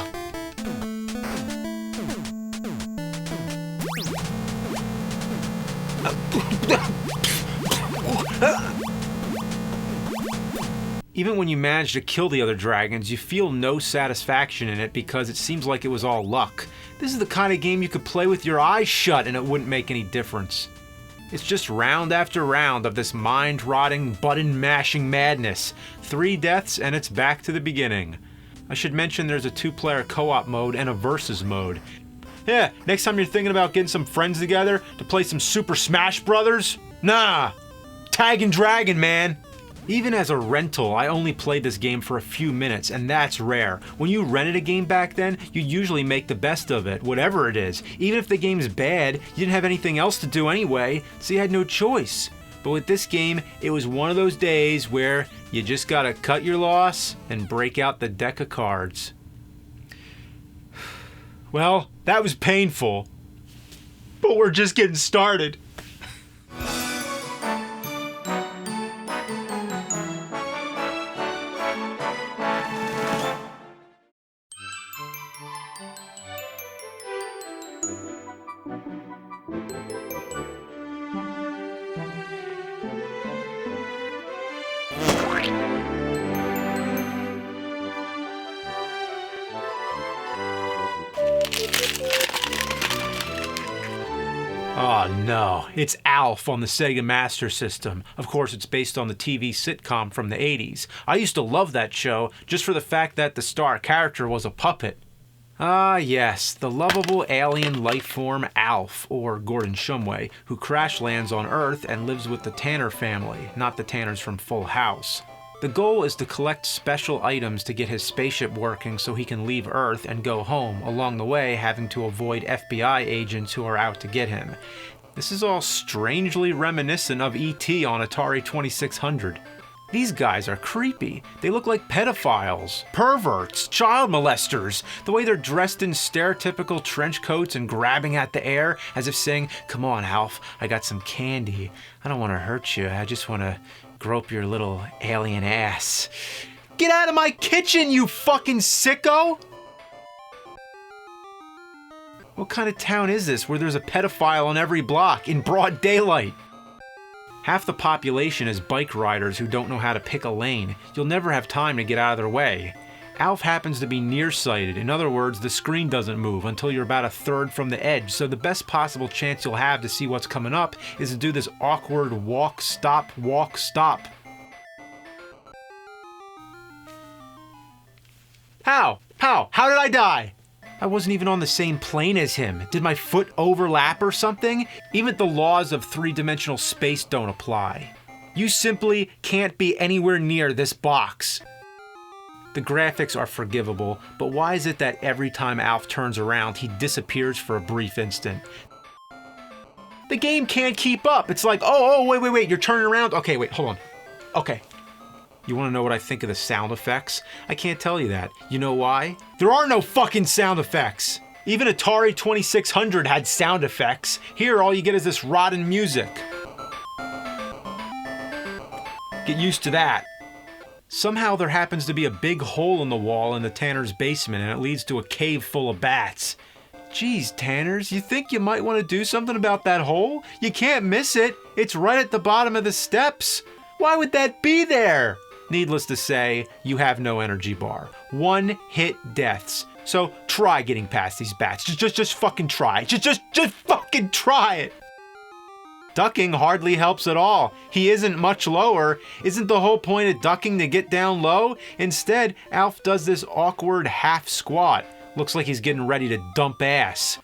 Even when you manage to kill the other dragons, you feel no satisfaction in it because it seems like it was all luck. This is the kind of game you could play with your eyes shut and it wouldn't make any difference. It's just round after round of this mind-rotting, button-mashing madness. 3 deaths and it's back to the beginning. I should mention there's a 2-player co-op mode and a versus mode. Yeah, next time you're thinking about getting some friends together to play some Super Smash Brothers? Nah! Taggin' Dragon, man! Even as a rental, I only played this game for a few minutes, and that's rare. When you rented a game back then, you usually make the best of it, whatever it is. Even if the game's bad, you didn't have anything else to do anyway, so you had no choice. But with this game, it was one of those days where you just gotta cut your loss and break out the deck of cards. Well, that was painful, but we're just getting started. Oh no, it's Alf on the Sega Master System. Of course, it's based on the TV sitcom from the 80s. I used to love that show just for the fact that the star character was a puppet. Ah yes, the lovable alien life form Alf, or Gordon Shumway, who crash lands on Earth and lives with the Tanner family, not the Tanners from Full House. The goal is to collect special items to get his spaceship working so he can leave Earth and go home, along the way having to avoid FBI agents who are out to get him. This is all strangely reminiscent of E.T. on Atari 2600. These guys are creepy. They look like pedophiles, perverts, child molesters. The way they're dressed in stereotypical trench coats and grabbing at the air as if saying, "Come on, Alf, I got some candy. I don't want to hurt you. I just want to grope your little alien ass." Get out of my kitchen, you fucking sicko! What kind of town is this where there's a pedophile on every block in broad daylight? Half the population is bike riders who don't know how to pick a lane. You'll never have time to get out of their way. Alf happens to be nearsighted. In other words, the screen doesn't move until you're about a third from the edge, so the best possible chance you'll have to see what's coming up is to do this awkward walk, stop, walk, stop. How did I die? I wasn't even on the same plane as him. Did my foot overlap or something? Even the laws of three-dimensional space don't apply. You simply can't be anywhere near this box. The graphics are forgivable, but why is it that every time Alf turns around, he disappears for a brief instant? The game can't keep up. It's like, oh, wait, you're turning around? Okay, wait, hold on. Okay. You want to know what I think of the sound effects? I can't tell you that. You know why? There are no fucking sound effects! Even Atari 2600 had sound effects. Here, all you get is this rotten music. Get used to that. Somehow there happens to be a big hole in the wall in the Tanner's basement, and it leads to a cave full of bats. Geez, Tanners, you think you might want to do something about that hole? You can't miss it. It's right at the bottom of the steps. Why would that be there? Needless to say, you have no energy bar. One-hit deaths. So try getting past these bats. Just fucking try. Just fucking try it. Ducking hardly helps at all. He isn't much lower. Isn't the whole point of ducking to get down low? Instead, Alf does this awkward half squat. Looks like he's getting ready to dump ass.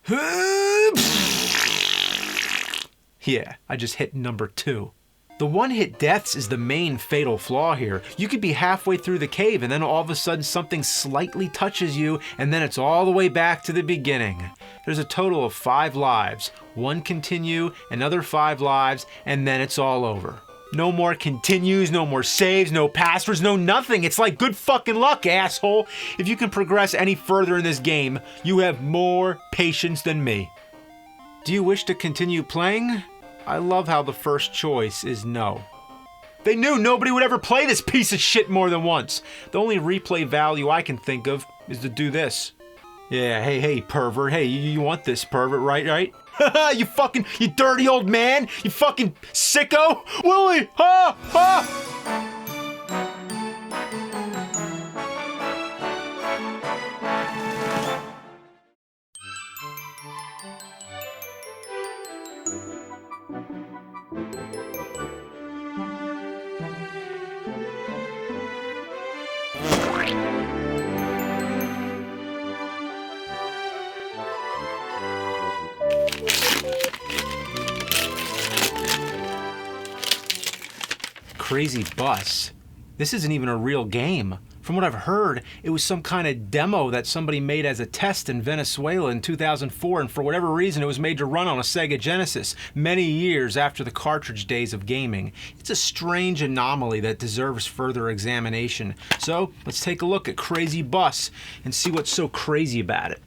Yeah, I just hit number 2. The one-hit deaths is the main fatal flaw here. You could be halfway through the cave and then all of a sudden something slightly touches you and then it's all the way back to the beginning. There's a total of 5 lives. 1 continue, another 5 lives, and then it's all over. No more continues, no more saves, no passwords, no nothing. It's like good fucking luck, asshole. If you can progress any further in this game, you have more patience than me. Do you wish to continue playing? I love how the first choice is no. They knew nobody would ever play this piece of shit more than once. The only replay value I can think of is to do this. Yeah, hey, pervert. Hey, you want this, pervert, right? You dirty old man. You fucking sicko. Willie, ha! Crazy Bus. This isn't even a real game. From what I've heard, it was some kind of demo that somebody made as a test in Venezuela in 2004, and for whatever reason it was made to run on a Sega Genesis many years after the cartridge days of gaming. It's a strange anomaly that deserves further examination. So let's take a look at Crazy Bus and see what's so crazy about it.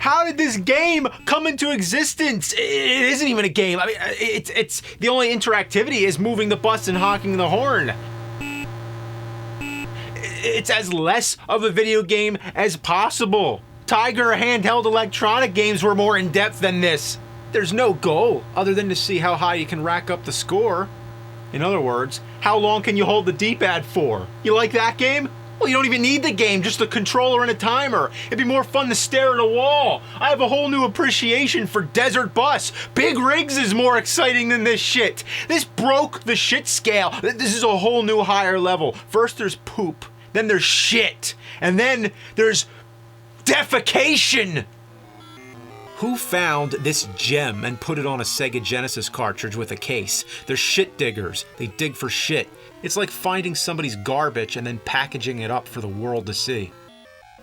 How did this game come into existence? It isn't even a game. I mean, it's the only interactivity is moving the bus and honking the horn. It's as less of a video game as possible. Tiger handheld electronic games were more in depth than this. There's no goal other than to see how high you can rack up the score. In other words, how long can you hold the D-pad for? You like that game? Well, you don't even need the game, just a controller and a timer. It'd be more fun to stare at a wall. I have a whole new appreciation for Desert Bus. Big Rigs is more exciting than this shit. This broke the shit scale. This is a whole new higher level. First there's poop, then there's shit, and then there's defecation. Who found this gem and put it on a Sega Genesis cartridge with a case? They're shit diggers. They dig for shit. It's like finding somebody's garbage and then packaging it up for the world to see.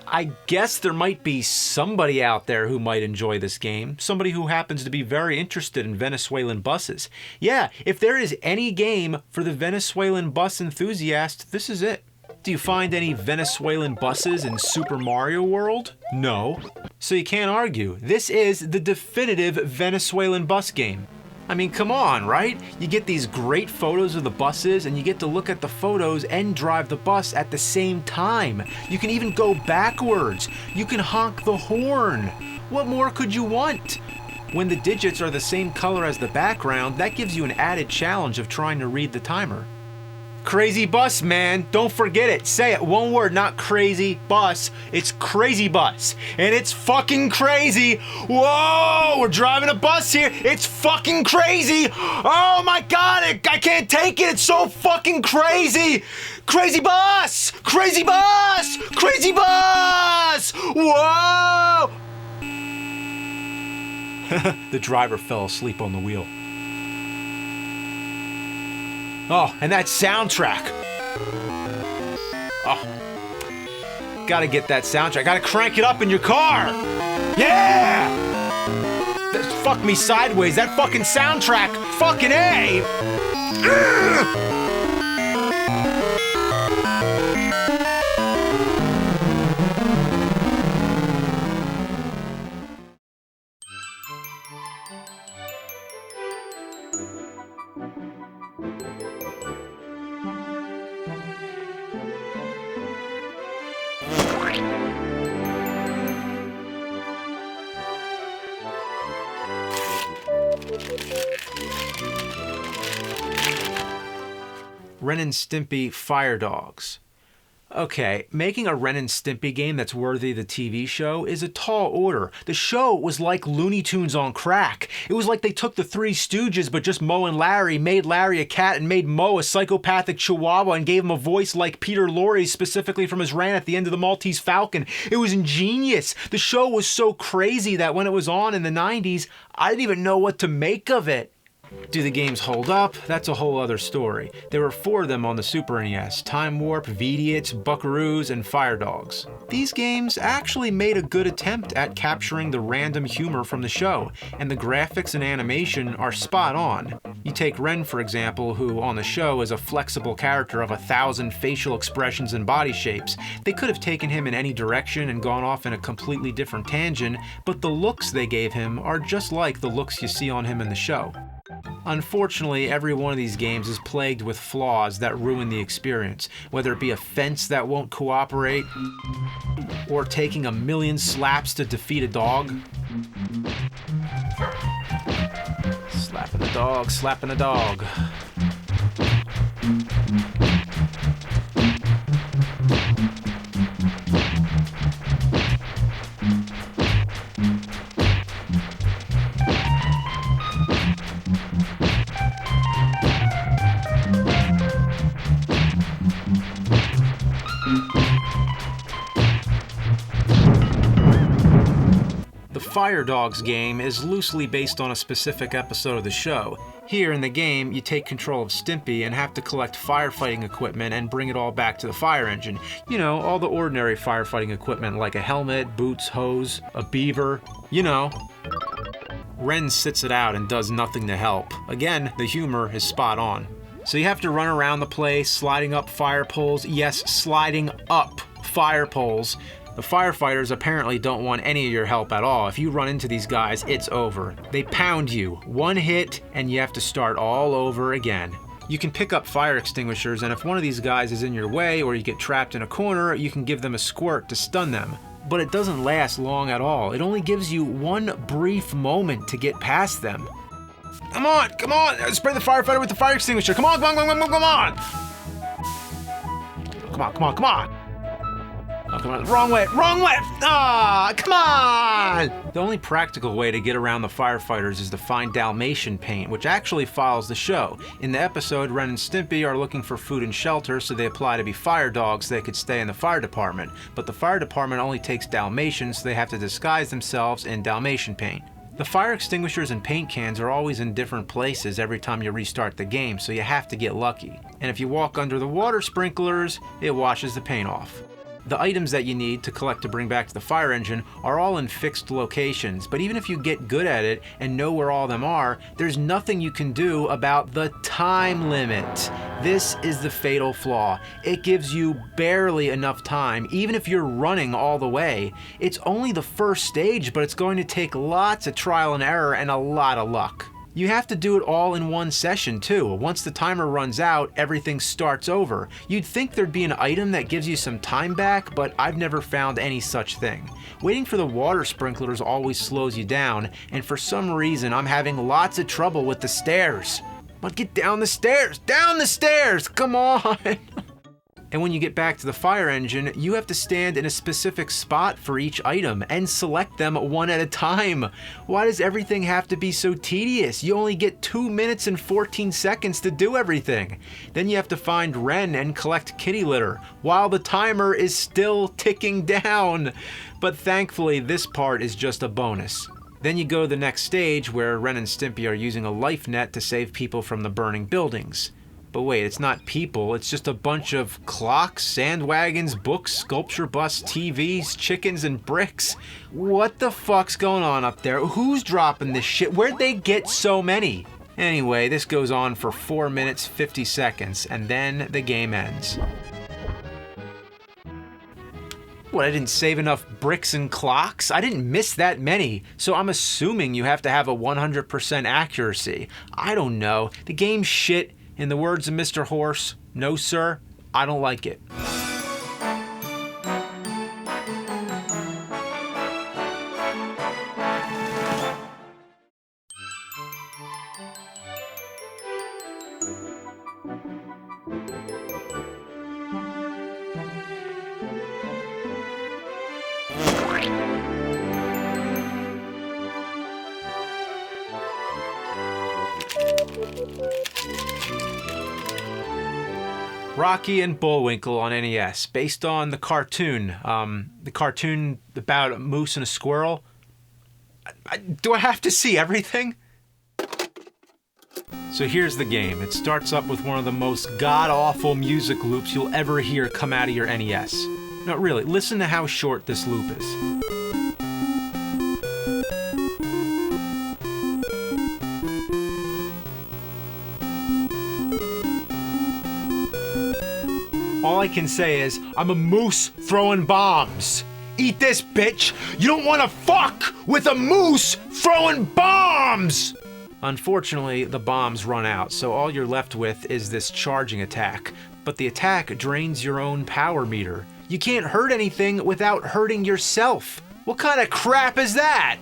I guess there might be somebody out there who might enjoy this game. Somebody who happens to be very interested in Venezuelan buses. Yeah, if there is any game for the Venezuelan bus enthusiast, this is it. Do you find any Venezuelan buses in Super Mario World? No. So you can't argue. This is the definitive Venezuelan bus game. I mean, come on, right? You get these great photos of the buses and you get to look at the photos and drive the bus at the same time. You can even go backwards. You can honk the horn. What more could you want? When the digits are the same color as the background, that gives you an added challenge of trying to read the timer. Crazy Bus, man. Don't forget it. Say it. One word, not Crazy Bus. It's Crazy Bus. And it's fucking crazy. Whoa, we're driving a bus here. It's fucking crazy. Oh my God, I can't take it. It's so fucking crazy. Crazy Bus. Crazy Bus. Crazy Bus. Whoa. The driver fell asleep on the wheel. Oh, and that soundtrack. Oh, gotta get that soundtrack. Gotta crank it up in your car. Yeah! Fuck me sideways. That fucking soundtrack. Fucking A. Ugh! Ren and Stimpy Fire Dogs. Okay, making a Ren and Stimpy game that's worthy of the TV show is a tall order. The show was like Looney Tunes on crack. It was like they took the Three Stooges, but just Moe and Larry, made Larry a cat and made Moe a psychopathic chihuahua and gave him a voice like Peter Lorre, specifically from his rant at the end of the Maltese Falcon. It was ingenious. The show was so crazy that when it was on in the 90s, I didn't even know what to make of it. Do the games hold up? That's a whole other story. There were 4 of them on the Super NES: Time Warp, Veediots, Buckaroos, and Fire Dogs. These games actually made a good attempt at capturing the random humor from the show, and the graphics and animation are spot on. You take Ren, for example, who on the show is a flexible character of 1,000 facial expressions and body shapes. They could have taken him in any direction and gone off in a completely different tangent, but the looks they gave him are just like the looks you see on him in the show. Unfortunately, every one of these games is plagued with flaws that ruin the experience, whether it be a fence that won't cooperate, or taking 1,000,000 slaps to defeat a dog. Slapping the dog, slapping the dog. The Fire Dogs game is loosely based on a specific episode of the show. Here in the game, you take control of Stimpy and have to collect firefighting equipment and bring it all back to the fire engine. You know, all the ordinary firefighting equipment like a helmet, boots, hose, a beaver, you know. Ren sits it out and does nothing to help. Again, the humor is spot on. So you have to run around the place, sliding up fire poles. Yes, sliding up fire poles. The firefighters apparently don't want any of your help at all. If you run into these guys, it's over. They pound you. 1 hit, and you have to start all over again. You can pick up fire extinguishers, and if one of these guys is in your way or you get trapped in a corner, you can give them a squirt to stun them. But it doesn't last long at all. It only gives you 1 brief moment to get past them. Come on, come on! Spray the firefighter with the fire extinguisher. Come on, come on, come on, come on! Come on, come on, come on! Oh, come on, wrong way, wrong way! Ah, come on! The only practical way to get around the firefighters is to find Dalmatian paint, which actually follows the show. In the episode, Ren and Stimpy are looking for food and shelter, so they apply to be fire dogs so they could stay in the fire department. But the fire department only takes Dalmatians, so they have to disguise themselves in Dalmatian paint. The fire extinguishers and paint cans are always in different places every time you restart the game, so you have to get lucky. And if you walk under the water sprinklers, it washes the paint off. The items that you need to collect to bring back to the fire engine are all in fixed locations, but even if you get good at it and know where all of them are, there's nothing you can do about the time limit. This is the fatal flaw. It gives you barely enough time, even if you're running all the way. It's only the first stage, but it's going to take lots of trial and error and a lot of luck. You have to do it all in one session too. Once the timer runs out, everything starts over. You'd think there'd be an item that gives you some time back, but I've never found any such thing. Waiting for the water sprinklers always slows you down, and for some reason I'm having lots of trouble with the stairs. But get down the stairs! Down the stairs! Come on! And when you get back to the fire engine, you have to stand in a specific spot for each item and select them one at a time. Why does everything have to be so tedious? You only get 2 minutes and 14 seconds to do everything. Then you have to find Ren and collect kitty litter while the timer is still ticking down. But thankfully, this part is just a bonus. Then you go to the next stage where Ren and Stimpy are using a life net to save people from the burning buildings. But wait, it's not people, it's just a bunch of clocks, sandwagons, books, sculpture busts, TVs, chickens, and bricks. What the fuck's going on up there? Who's dropping this shit? Where'd they get so many? Anyway, this goes on for 4 minutes, 50 seconds, and then the game ends. What, I didn't save enough bricks and clocks? I didn't miss that many, so I'm assuming you have to have a 100% accuracy. I don't know. The game's shit. In the words of Mr. Horse, no sir, I don't like it. Rocky and Bullwinkle on NES, based on the cartoon about a moose and a squirrel. Do I have to see everything? So here's the game. It starts up with one of the most god-awful music loops you'll ever hear come out of your NES. No, really, listen to how short this loop is. All I can say is, I'm a moose throwing bombs. Eat this, bitch! You don't want to fuck with a moose throwing bombs! Unfortunately, the bombs run out, so all you're left with is this charging attack. But the attack drains your own power meter. You can't hurt anything without hurting yourself. What kind of crap is that?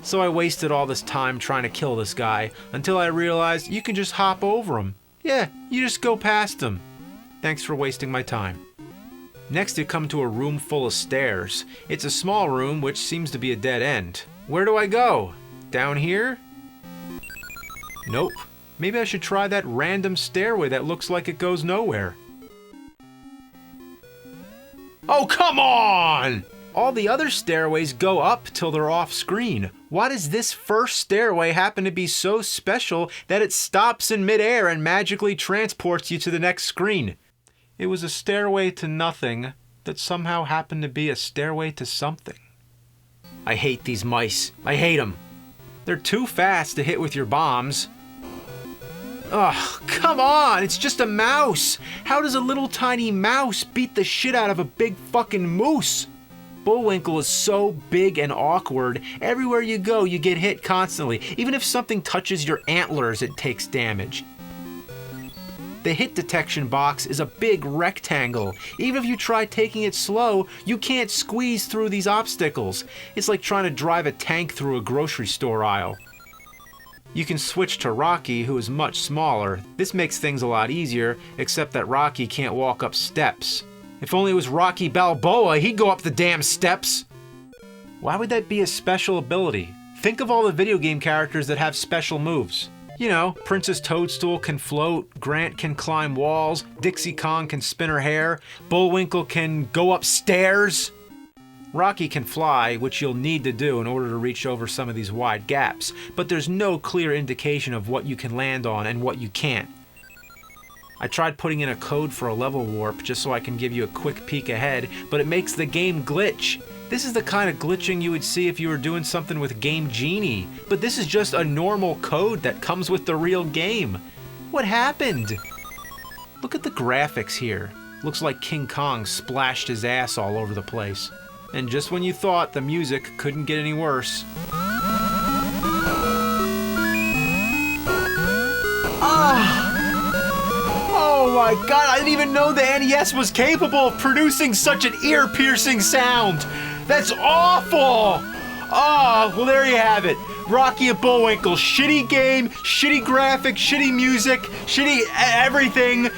So I wasted all this time trying to kill this guy until I realized you can just hop over him. Yeah, you just go past him. Thanks for wasting my time. Next, you come to a room full of stairs. It's a small room, which seems to be a dead end. Where do I go? Down here? Nope. Maybe I should try that random stairway that looks like it goes nowhere. Oh, come on! All the other stairways go up till they're off screen. Why does this first stairway happen to be so special that it stops in midair and magically transports you to the next screen? It was a stairway to nothing that somehow happened to be a stairway to something. I hate these mice. I hate them. They're too fast to hit with your bombs. Ugh, come on, it's just a mouse. How does a little tiny mouse beat the shit out of a big fucking moose? Bullwinkle is so big and awkward. Everywhere you go, you get hit constantly. Even if something touches your antlers, it takes damage. The hit detection box is a big rectangle. Even if you try taking it slow, you can't squeeze through these obstacles. It's like trying to drive a tank through a grocery store aisle. You can switch to Rocky, who is much smaller. This makes things a lot easier, except that Rocky can't walk up steps. If only it was Rocky Balboa, he'd go up the damn steps. Why would that be a special ability? Think of all the video game characters that have special moves. You know, Princess Toadstool can float, Grant can climb walls, Dixie Kong can spin her hair, Bullwinkle can go upstairs. Rocky can fly, which you'll need to do in order to reach over some of these wide gaps, but there's no clear indication of what you can land on and what you can't. I tried putting in a code for a level warp just so I can give you a quick peek ahead, but it makes the game glitch. This is the kind of glitching you would see if you were doing something with Game Genie, but this is just a normal code that comes with the real game. What happened? Look at the graphics here. Looks like King Kong splashed his ass all over the place. And just when you thought the music couldn't get any worse. Oh my god, I didn't even know the NES was capable of producing such an ear-piercing sound! That's awful! Oh, well there you have it. Rocky and Bullwinkle, shitty game, shitty graphics, shitty music, shitty everything.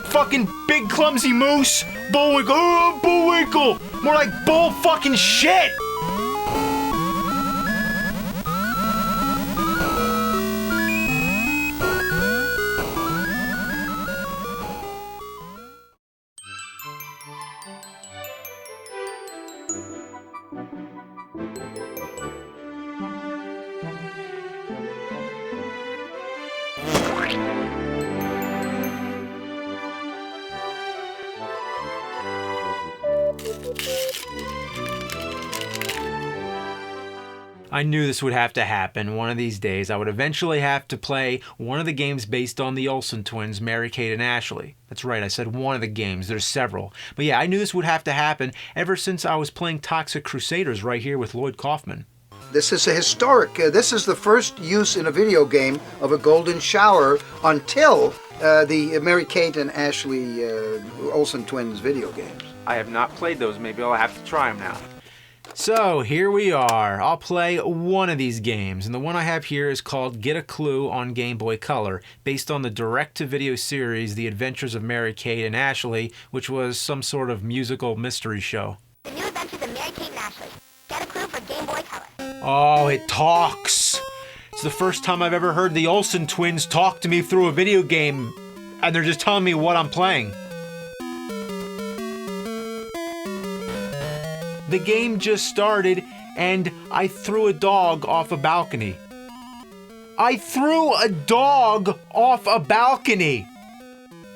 Fucking big clumsy moose. Bullwinkle, oh, Bullwinkle! More like bull fucking shit! I knew this would have to happen one of these days. I would eventually have to play one of the games based on the Olsen twins, Mary-Kate and Ashley. That's right, I said one of the games. There's several. But yeah, I knew this would have to happen ever since I was playing Toxic Crusaders right here with Lloyd Kaufman. This is a historic, this is the first use in a video game of a golden shower until the Mary-Kate and Ashley Olsen twins video games. I have not played those. Maybe I'll have to try them now. So here we are. I'll play one of these games, and the one I have here is called Get a Clue on Game Boy Color, based on the direct-to-video series The Adventures of Mary-Kate and Ashley, which was some sort of musical mystery show. The New Adventures of Mary-Kate and Ashley. Get a Clue for Game Boy Color. Oh, it talks! It's the first time I've ever heard the Olsen twins talk to me through a video game, and they're just telling me what I'm playing. The game just started, and I threw a dog off a balcony. I threw a dog off a balcony!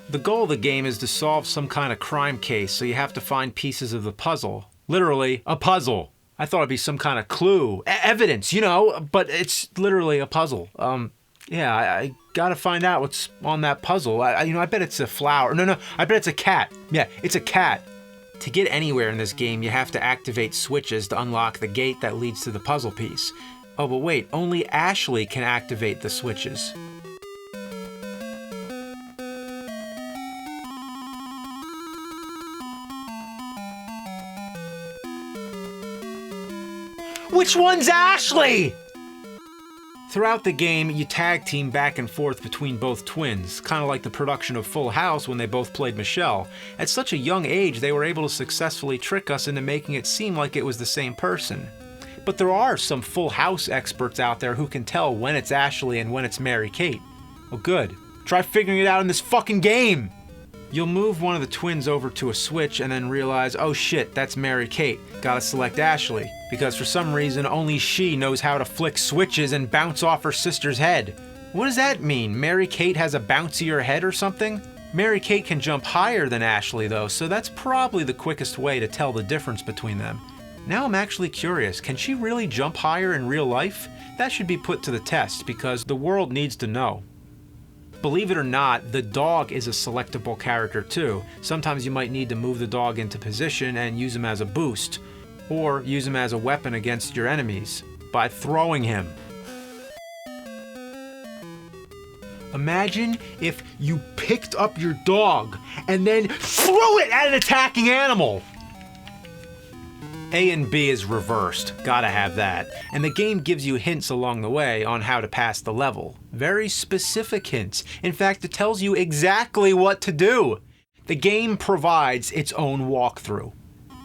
The goal of the game is to solve some kind of crime case, so you have to find pieces of the puzzle. Literally, a puzzle. I thought it'd be some kind of clue, evidence, but it's literally a puzzle. Yeah, I gotta find out what's on that puzzle. I bet it's a flower. No, I bet it's a cat. Yeah, it's a cat. To get anywhere in this game, you have to activate switches to unlock the gate that leads to the puzzle piece. Oh, but wait, only Ashley can activate the switches. Which one's Ashley? Throughout the game, you tag team back and forth between both twins, kind of like the production of Full House when they both played Michelle. At such a young age, they were able to successfully trick us into making it seem like it was the same person. But there are some Full House experts out there who can tell when it's Ashley and when it's Mary-Kate. Well, good. Try figuring it out in this fucking game! You'll move one of the twins over to a switch and then realize, oh shit, that's Mary-Kate. Gotta select Ashley, because for some reason only she knows how to flick switches and bounce off her sister's head. What does that mean? Mary-Kate has a bouncier head or something? Mary-Kate can jump higher than Ashley though, so that's probably the quickest way to tell the difference between them. Now I'm actually curious, can she really jump higher in real life? That should be put to the test, because the world needs to know. Believe it or not, the dog is a selectable character too. Sometimes you might need to move the dog into position and use him as a boost, or use him as a weapon against your enemies, by throwing him. Imagine if you picked up your dog and then threw it at an attacking animal! A and B is reversed, gotta have that. And the game gives you hints along the way on how to pass the level. Very specific hints. In fact, it tells you exactly what to do. The game provides its own walkthrough.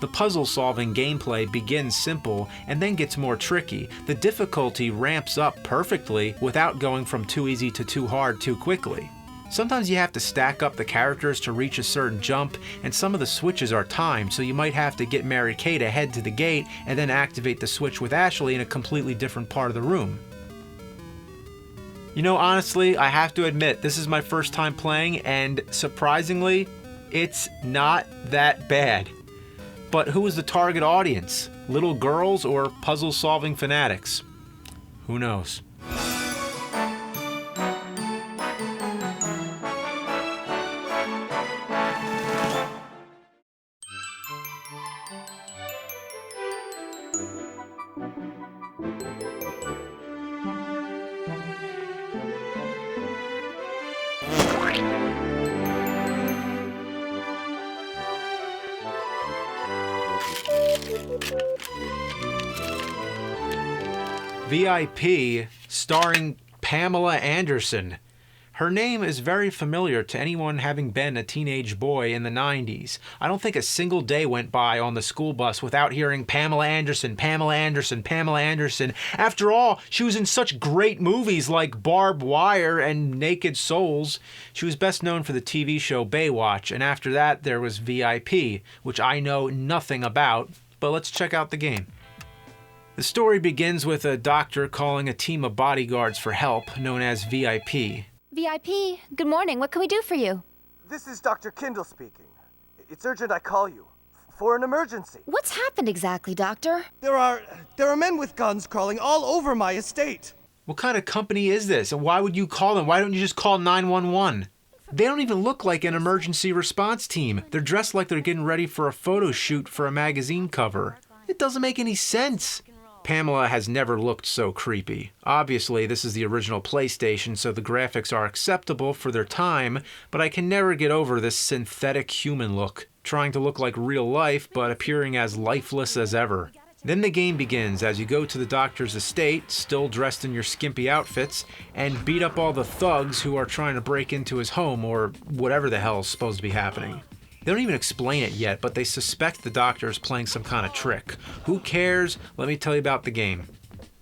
The puzzle-solving gameplay begins simple and then gets more tricky. The difficulty ramps up perfectly without going from too easy to too hard too quickly. Sometimes you have to stack up the characters to reach a certain jump, and some of the switches are timed, so you might have to get Mary-Kate ahead to the gate and then activate the switch with Ashley in a completely different part of the room. Honestly, I have to admit, this is my first time playing, and surprisingly, it's not that bad. But who is the target audience? Little girls or puzzle-solving fanatics? Who knows? VIP, starring Pamela Anderson. Her name is very familiar to anyone having been a teenage boy in the 90s. I don't think a single day went by on the school bus without hearing Pamela Anderson, Pamela Anderson, Pamela Anderson. After all, she was in such great movies like Barbed Wire and Naked Souls. She was best known for the TV show Baywatch, and after that there was VIP, which I know nothing about, but let's check out the game. The story begins with a doctor calling a team of bodyguards for help, known as VIP. VIP, good morning. What can we do for you? This is Dr. Kindle speaking. It's urgent I call you. For an emergency. What's happened exactly, Doctor? There are men with guns crawling all over my estate. What kind of company is this? And why would you call them? Why don't you just call 911? They don't even look like an emergency response team. They're dressed like they're getting ready for a photo shoot for a magazine cover. It doesn't make any sense. Pamela has never looked so creepy. Obviously, this is the original PlayStation, so the graphics are acceptable for their time, but I can never get over this synthetic human look, trying to look like real life, but appearing as lifeless as ever. Then the game begins as you go to the doctor's estate, still dressed in your skimpy outfits, and beat up all the thugs who are trying to break into his home, or whatever the hell is supposed to be happening. They don't even explain it yet, but they suspect the doctor is playing some kind of trick. Who cares? Let me tell you about the game.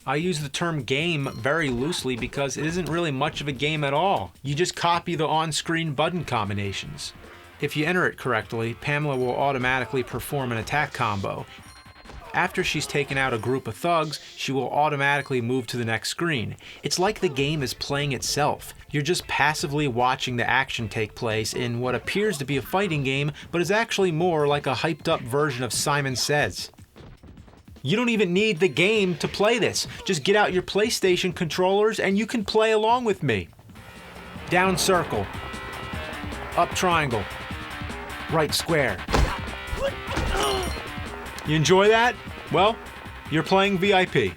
I use the term game very loosely because it isn't really much of a game at all. You just copy the on-screen button combinations. If you enter it correctly, Pamela will automatically perform an attack combo. After she's taken out a group of thugs, she will automatically move to the next screen. It's like the game is playing itself. You're just passively watching the action take place in what appears to be a fighting game, but is actually more like a hyped up version of Simon Says. You don't even need the game to play this. Just get out your PlayStation controllers and you can play along with me. Down circle. Up triangle. Right square. You enjoy that? Well, you're playing VIP.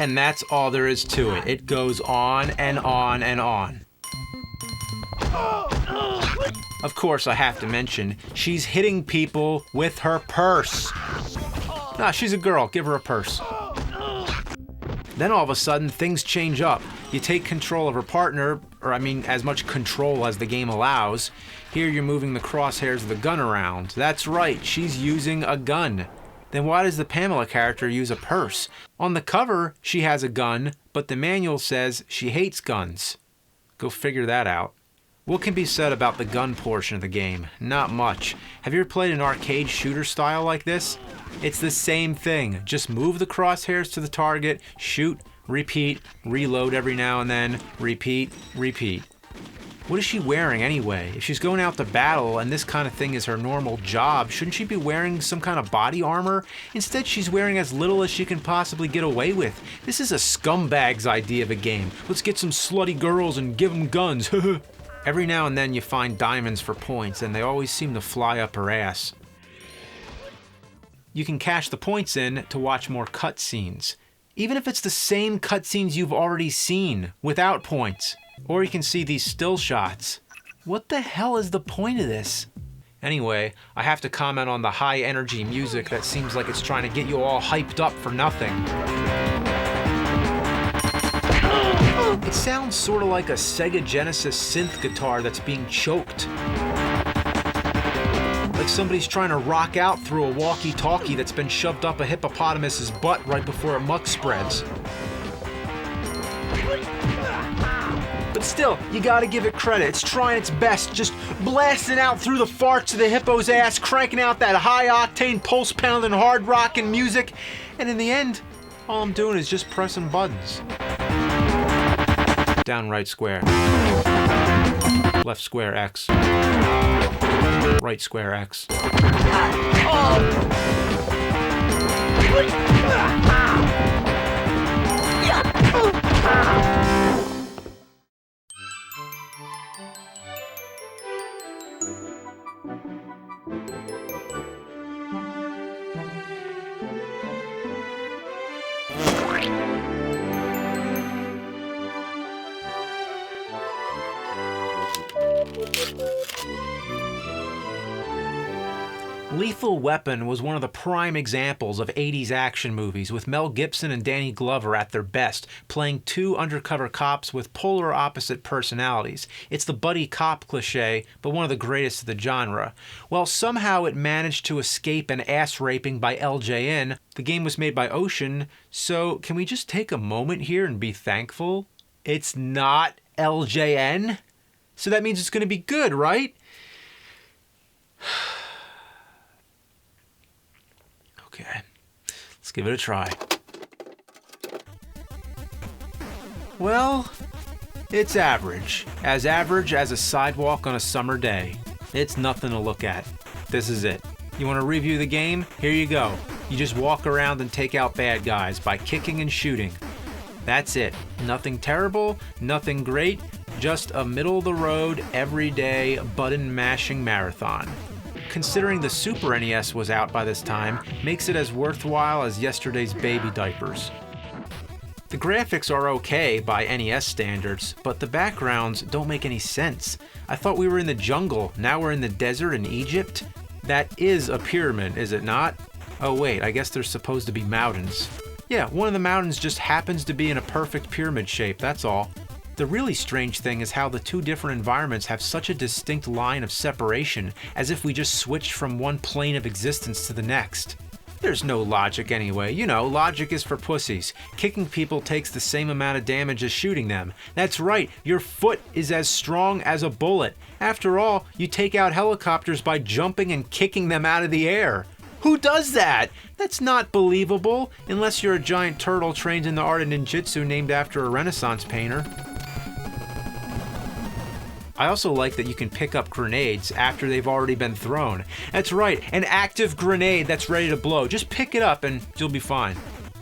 And that's all there is to it. It goes on and on and on. Of course, I have to mention, she's hitting people with her purse. Nah, she's a girl. Give her a purse. Then all of a sudden, things change up. You take control of her partner, or I mean, as much control as the game allows. Here you're moving the crosshairs of the gun around. That's right, she's using a gun. Then why does the Pamela character use a purse? On the cover, she has a gun, but the manual says she hates guns. Go figure that out. What can be said about the gun portion of the game? Not much. Have you ever played an arcade shooter style like this? It's the same thing. Just move the crosshairs to the target, shoot, repeat, reload every now and then, repeat, repeat. What is she wearing anyway? If she's going out to battle and this kind of thing is her normal job, shouldn't she be wearing some kind of body armor? Instead, she's wearing as little as she can possibly get away with. This is a scumbag's idea of a game. Let's get some slutty girls and give them guns. Every now and then you find diamonds for points, and they always seem to fly up her ass. You can cash the points in to watch more cutscenes, even if it's the same cutscenes you've already seen without points. Or you can see these still shots. What the hell is the point of this? Anyway, I have to comment on the high energy music that seems like it's trying to get you all hyped up for nothing. It sounds sort of like a Sega Genesis synth guitar that's being choked. Like somebody's trying to rock out through a walkie-talkie that's been shoved up a hippopotamus's butt right before a muck spreads. But still, you gotta give it credit. It's trying its best, just blasting out through the farts of the hippo's ass, cranking out that high-octane, pulse-pounding, hard-rocking music. And in the end, all I'm doing is just pressing buttons. Down right square. Left square X. Right square X. Lethal Weapon was one of the prime examples of 80s action movies, with Mel Gibson and Danny Glover at their best, playing two undercover cops with polar opposite personalities. It's the buddy cop cliché, but one of the greatest of the genre. Well, somehow it managed to escape an ass raping by LJN. The game was made by Ocean, so can we just take a moment here and be thankful? It's not LJN? So that means it's going to be good, right? Okay, let's give it a try. Well, it's average as a sidewalk on a summer day. It's nothing to look at. This is it. You want to review the game? Here you go. You just walk around and take out bad guys by kicking and shooting. That's it. Nothing terrible, nothing great, just a middle-of-the-road, everyday, button-mashing marathon. Considering the Super NES was out by this time, makes it as worthwhile as yesterday's baby diapers. The graphics are okay by NES standards, but the backgrounds don't make any sense. I thought we were in the jungle, now we're in the desert in Egypt? That is a pyramid, is it not? Oh wait, I guess there's supposed to be mountains. Yeah, one of the mountains just happens to be in a perfect pyramid shape, that's all. The really strange thing is how the two different environments have such a distinct line of separation, as if we just switched from one plane of existence to the next. There's no logic anyway. You know, logic is for pussies. Kicking people takes the same amount of damage as shooting them. That's right, your foot is as strong as a bullet. After all, you take out helicopters by jumping and kicking them out of the air. Who does that? That's not believable, unless you're a giant turtle trained in the art of ninjutsu named after a Renaissance painter. I also like that you can pick up grenades after they've already been thrown. That's right, an active grenade that's ready to blow. Just pick it up and you'll be fine.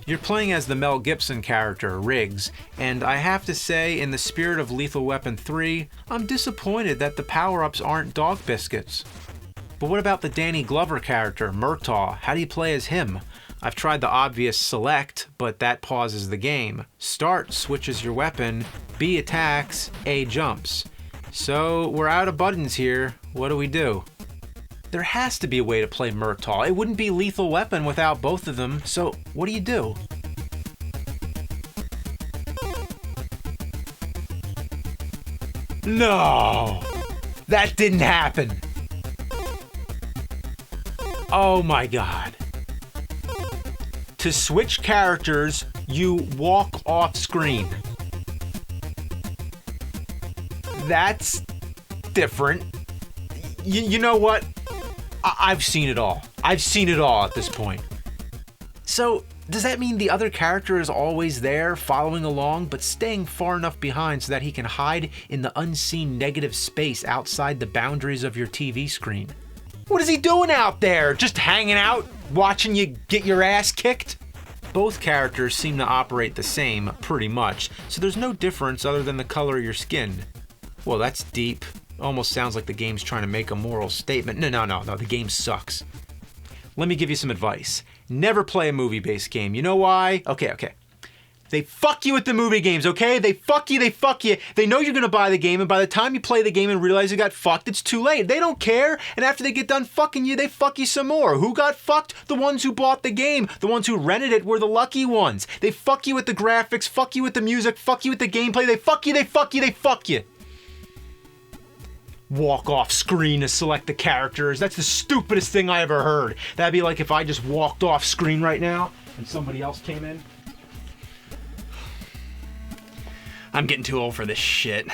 You're playing as the Mel Gibson character, Riggs, and I have to say, in the spirit of Lethal Weapon 3, I'm disappointed that the power-ups aren't dog biscuits. But what about the Danny Glover character, Murtaugh? How do you play as him? I've tried the obvious select, but that pauses the game. Start switches your weapon, B attacks, A jumps. So we're out of buttons here. What do we do? There has to be a way to play Murtaugh. It wouldn't be Lethal Weapon without both of them, so what do you do? No! That didn't happen! Oh my god. To switch characters, you walk off screen. That's different. You know what? I've seen it all. I've seen it all at this point. So, does that mean the other character is always there, following along, but staying far enough behind so that he can hide in the unseen negative space outside the boundaries of your TV screen? What is he doing out there? Just hanging out, watching you get your ass kicked? Both characters seem to operate the same, pretty much, so there's no difference other than the color of your skin. Well, that's deep. Almost sounds like the game's trying to make a moral statement. No, the game sucks. Let me give you some advice. Never play a movie-based game. You know why? Okay. They fuck you with the movie games, okay? They fuck you. They know you're gonna buy the game, and by the time you play the game and realize you got fucked, it's too late. They don't care, and after they get done fucking you, they fuck you some more. Who got fucked? The ones who bought the game. The ones who rented it were the lucky ones. They fuck you with the graphics, fuck you with the music, fuck you with the gameplay. They fuck you. Walk off screen to select the characters. That's the stupidest thing I ever heard. That'd be like if I just walked off screen right now and somebody else came in. I'm getting too old for this shit.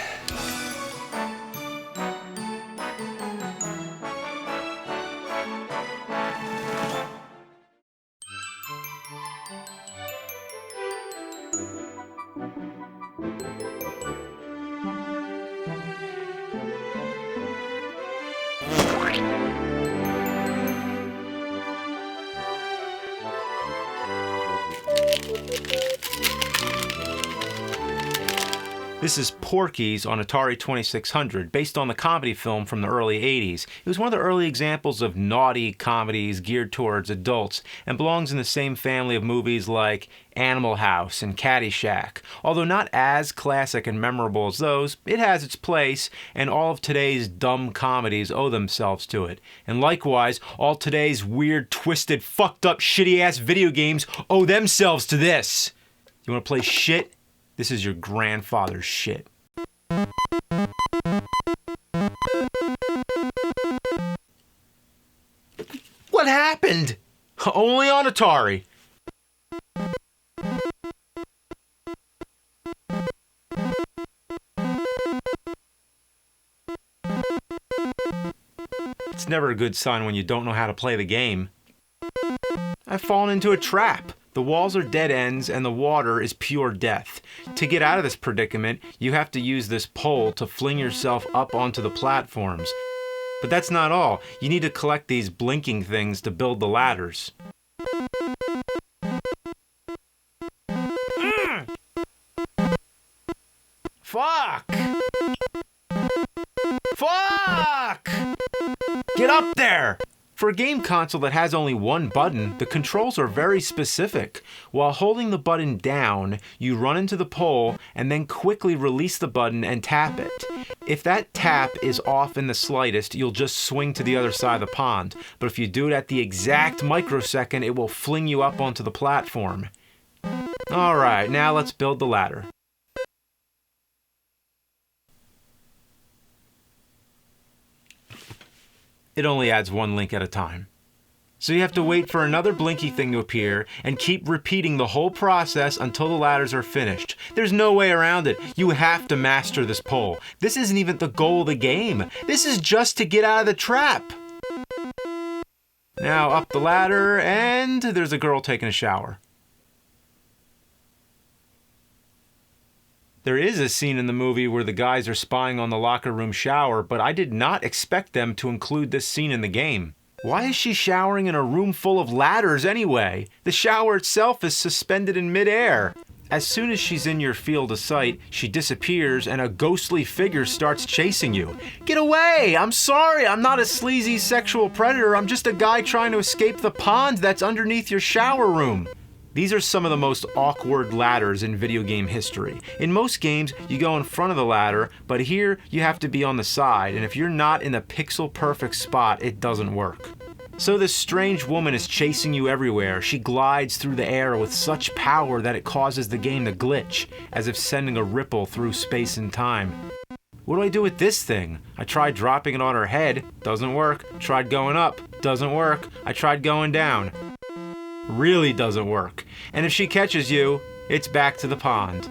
This is Porky's on Atari 2600, based on the comedy film from the early 80s. It was one of the early examples of naughty comedies geared towards adults, and belongs in the same family of movies like Animal House and Caddyshack. Although not as classic and memorable as those, it has its place, and all of today's dumb comedies owe themselves to it. And likewise, all today's weird, twisted, fucked up, shitty-ass video games owe themselves to this. You wanna play shit? This is your grandfather's shit. What happened? Only on Atari. It's never a good sign when you don't know how to play the game. I've fallen into a trap. The walls are dead ends and the water is pure death. To get out of this predicament, you have to use this pole to fling yourself up onto the platforms. But that's not all. You need to collect these blinking things to build the ladders. Fuck! Get up there! For a game console that has only one button, the controls are very specific. While holding the button down, you run into the pole and then quickly release the button and tap it. If that tap is off in the slightest, you'll just swing to the other side of the pond. But if you do it at the exact microsecond, it will fling you up onto the platform. Alright, now let's build the ladder. It only adds one link at a time. So you have to wait for another blinky thing to appear and keep repeating the whole process until the ladders are finished. There's no way around it. You have to master this pole. This isn't even the goal of the game. This is just to get out of the trap. Now up the ladder, and there's a girl taking a shower. There is a scene in the movie where the guys are spying on the locker room shower, but I did not expect them to include this scene in the game. Why is she showering in a room full of ladders anyway? The shower itself is suspended in midair. As soon as she's in your field of sight, she disappears and a ghostly figure starts chasing you. Get away! I'm sorry, I'm not a sleazy sexual predator, I'm just a guy trying to escape the pond that's underneath your shower room. These are some of the most awkward ladders in video game history. In most games, you go in front of the ladder, but here you have to be on the side, and if you're not in a pixel-perfect spot, it doesn't work. So this strange woman is chasing you everywhere. She glides through the air with such power that it causes the game to glitch, as if sending a ripple through space and time. What do I do with this thing? I tried dropping it on her head, doesn't work. Tried going up, doesn't work. I tried going down. Really doesn't work. And if she catches you, it's back to the pond.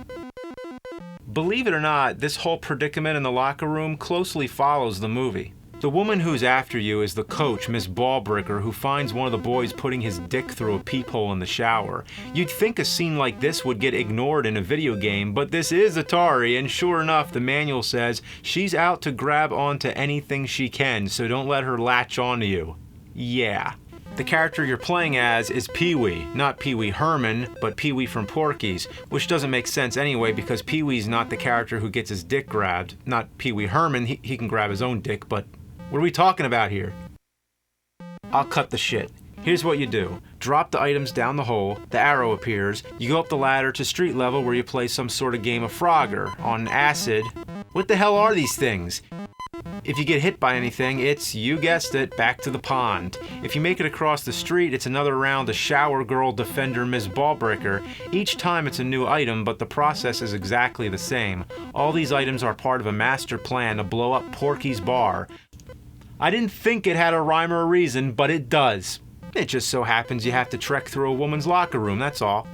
Believe it or not, this whole predicament in the locker room closely follows the movie. The woman who's after you is the coach, Miss Ballbricker, who finds one of the boys putting his dick through a peephole in the shower. You'd think a scene like this would get ignored in a video game, but this is Atari, and sure enough, the manual says she's out to grab onto anything she can, so don't let her latch onto you. Yeah. The character you're playing as is Pee-wee, not Pee-wee Herman, but Pee-wee from Porky's, which doesn't make sense anyway because Pee-wee's not the character who gets his dick grabbed. Not Pee-wee Herman, he can grab his own dick, but what are we talking about here? I'll cut the shit. Here's what you do. Drop the items down the hole, the arrow appears, you go up the ladder to street level where you play some sort of game of Frogger on acid. What the hell are these things? If you get hit by anything, it's, you guessed it, back to the pond. If you make it across the street, it's another round of Shower Girl Defender Ms. Ballbricker. Each time it's a new item, but the process is exactly the same. All these items are part of a master plan to blow up Porky's bar. I didn't think it had a rhyme or a reason, but it does. It just so happens you have to trek through a woman's locker room, that's all.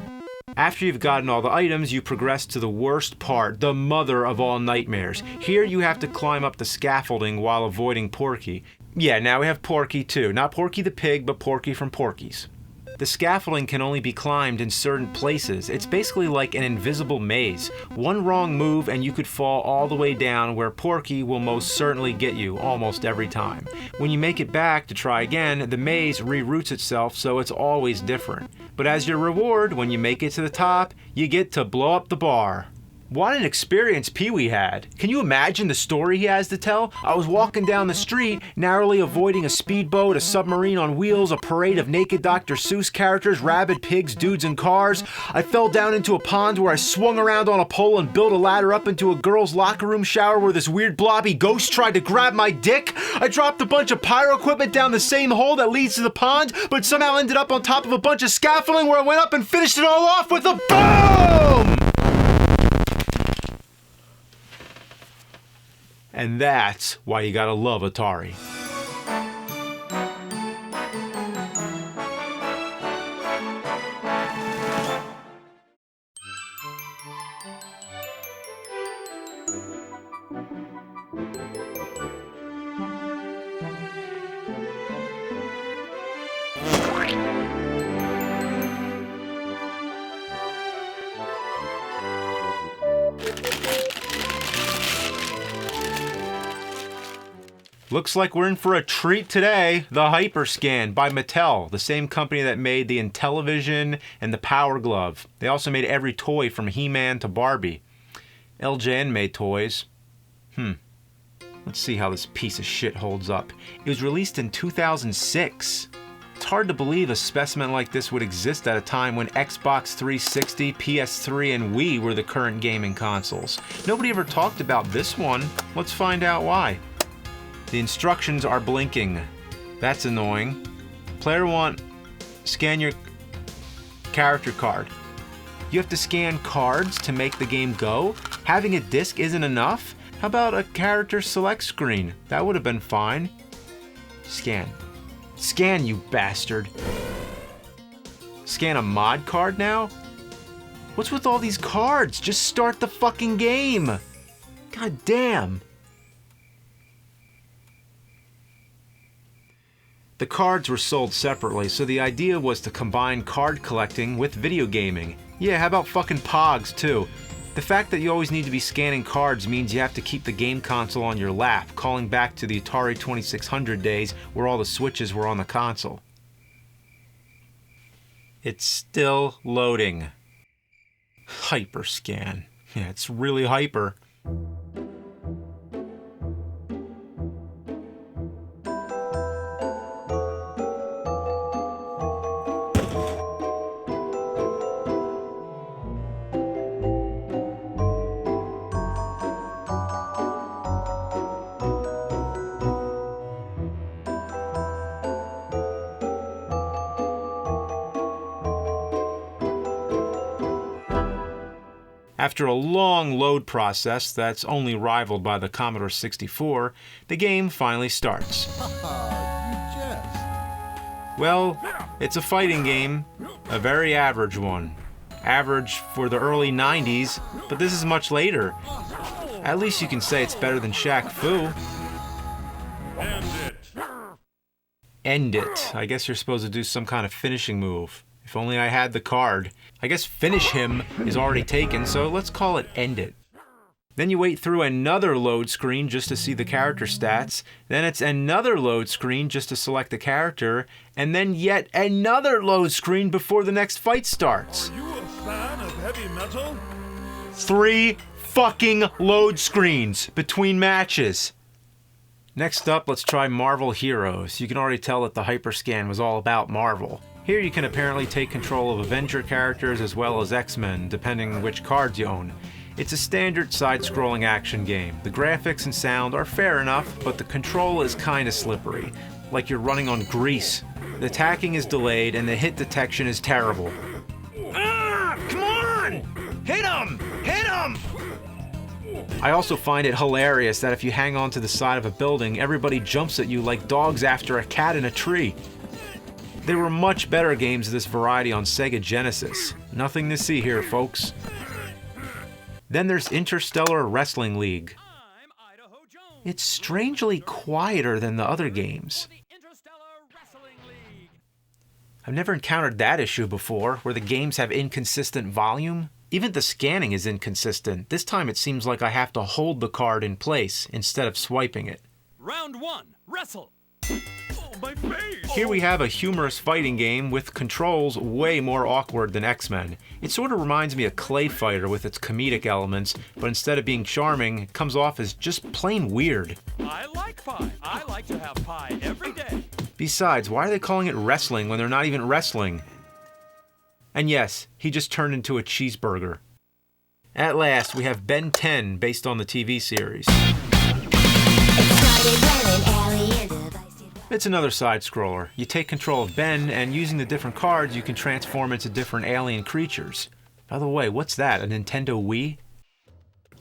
After you've gotten all the items, you progress to the worst part, the mother of all nightmares. Here you have to climb up the scaffolding while avoiding Porky. Yeah, now we have Porky too. Not Porky the Pig, but Porky from Porky's. The scaffolding can only be climbed in certain places. It's basically like an invisible maze. One wrong move and you could fall all the way down where Porky will most certainly get you almost every time. When you make it back to try again, the maze reroutes itself so it's always different. But as your reward, when you make it to the top, you get to blow up the bar. What an experience Pee-wee had. Can you imagine the story he has to tell? I was walking down the street, narrowly avoiding a speedboat, a submarine on wheels, a parade of naked Dr. Seuss characters, rabid pigs, dudes, and cars. I fell down into a pond where I swung around on a pole and built a ladder up into a girl's locker room shower where this weird blobby ghost tried to grab my dick. I dropped a bunch of pyro equipment down the same hole that leads to the pond, but somehow ended up on top of a bunch of scaffolding where I went up and finished it all off with a boom! And that's why you gotta love Atari. Looks like we're in for a treat today. The Hyperscan by Mattel, the same company that made the Intellivision and the Power Glove. They also made every toy from He-Man to Barbie. LJN made toys. Let's see how this piece of shit holds up. It was released in 2006. It's hard to believe a specimen like this would exist at a time when Xbox 360, PS3, and Wii were the current gaming consoles. Nobody ever talked about this one. Let's find out why. The instructions are blinking. That's annoying. Player 1, scan your character card. You have to scan cards to make the game go? Having a disc isn't enough? How about a character select screen? That would have been fine. Scan. Scan, you bastard. Scan a mod card now? What's with all these cards? Just start the fucking game. God damn. The cards were sold separately, so the idea was to combine card collecting with video gaming. Yeah, how about fucking Pogs too? The fact that you always need to be scanning cards means you have to keep the game console on your lap, calling back to the Atari 2600 days where all the switches were on the console. It's still loading. Hyperscan. Yeah, it's really hyper. After a long load process that's only rivaled by the Commodore 64, the game finally starts. Well, it's a fighting game, a very average one. Average for the early 90s, but this is much later. At least you can say it's better than Shaq Fu. End it. I guess you're supposed to do some kind of finishing move. If only I had the card. I guess finish him is already taken, so let's call it end it. Then you wait through another load screen just to see the character stats. Then it's another load screen just to select the character. And then yet another load screen before the next fight starts. Are you a fan of heavy metal? 3 fucking load screens between matches. Next up, let's try Marvel Heroes. You can already tell that the Hyperscan was all about Marvel. Here you can apparently take control of Avenger characters as well as X-Men, depending on which cards you own. It's a standard side-scrolling action game. The graphics and sound are fair enough, but the control is kinda slippery, like you're running on grease. The attacking is delayed and the hit detection is terrible. Ah! Come on! Hit him! Hit him! I also find it hilarious that if you hang on to the side of a building, everybody jumps at you like dogs after a cat in a tree. There were much better games of this variety on Sega Genesis. Nothing to see here, folks. Then there's Interstellar Wrestling League. It's strangely quieter than the other games. I've never encountered that issue before, where the games have inconsistent volume. Even the scanning is inconsistent. This time it seems like I have to hold the card in place instead of swiping it. Round 1, wrestle. Oh, my face. Here we have a humorous fighting game with controls way more awkward than X-Men. It sort of reminds me of Clay Fighter with its comedic elements, but instead of being charming, it comes off as just plain weird. I like pie. I like to have pie every day. Besides, why are they calling it wrestling when they're not even wrestling? And yes, he just turned into a cheeseburger. At last, we have Ben 10 based on the TV series. It's another side-scroller. You take control of Ben, and using the different cards, you can transform into different alien creatures. By the way, what's that, a Nintendo Wii?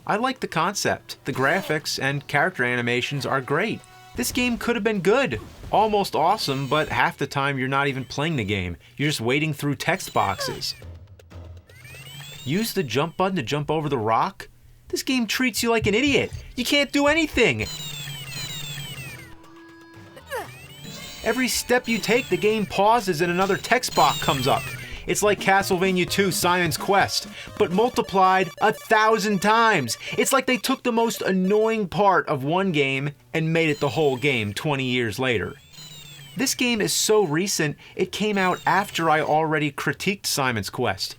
I like the concept. The graphics and character animations are great. This game could have been good. Almost awesome, but half the time you're not even playing the game. You're just wading through text boxes. Use the jump button to jump over the rock? This game treats you like an idiot. You can't do anything. Every step you take, the game pauses and another text box comes up. It's like Castlevania 2 Simon's Quest, but multiplied 1,000 times. It's like they took the most annoying part of one game and made it the whole game 20 years later. This game is so recent, it came out after I already critiqued Simon's Quest.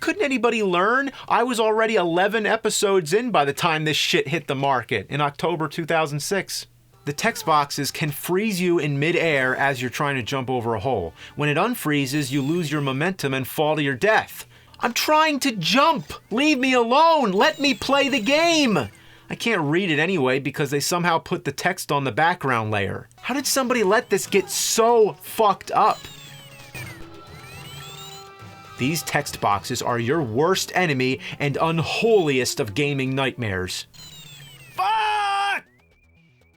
Couldn't anybody learn? I was already 11 episodes in by the time this shit hit the market in October 2006. The text boxes can freeze you in mid-air as you're trying to jump over a hole. When it unfreezes, you lose your momentum and fall to your death. I'm trying to jump! Leave me alone! Let me play the game! I can't read it anyway because they somehow put the text on the background layer. How did somebody let this get so fucked up? These text boxes are your worst enemy and unholiest of gaming nightmares. Fuck!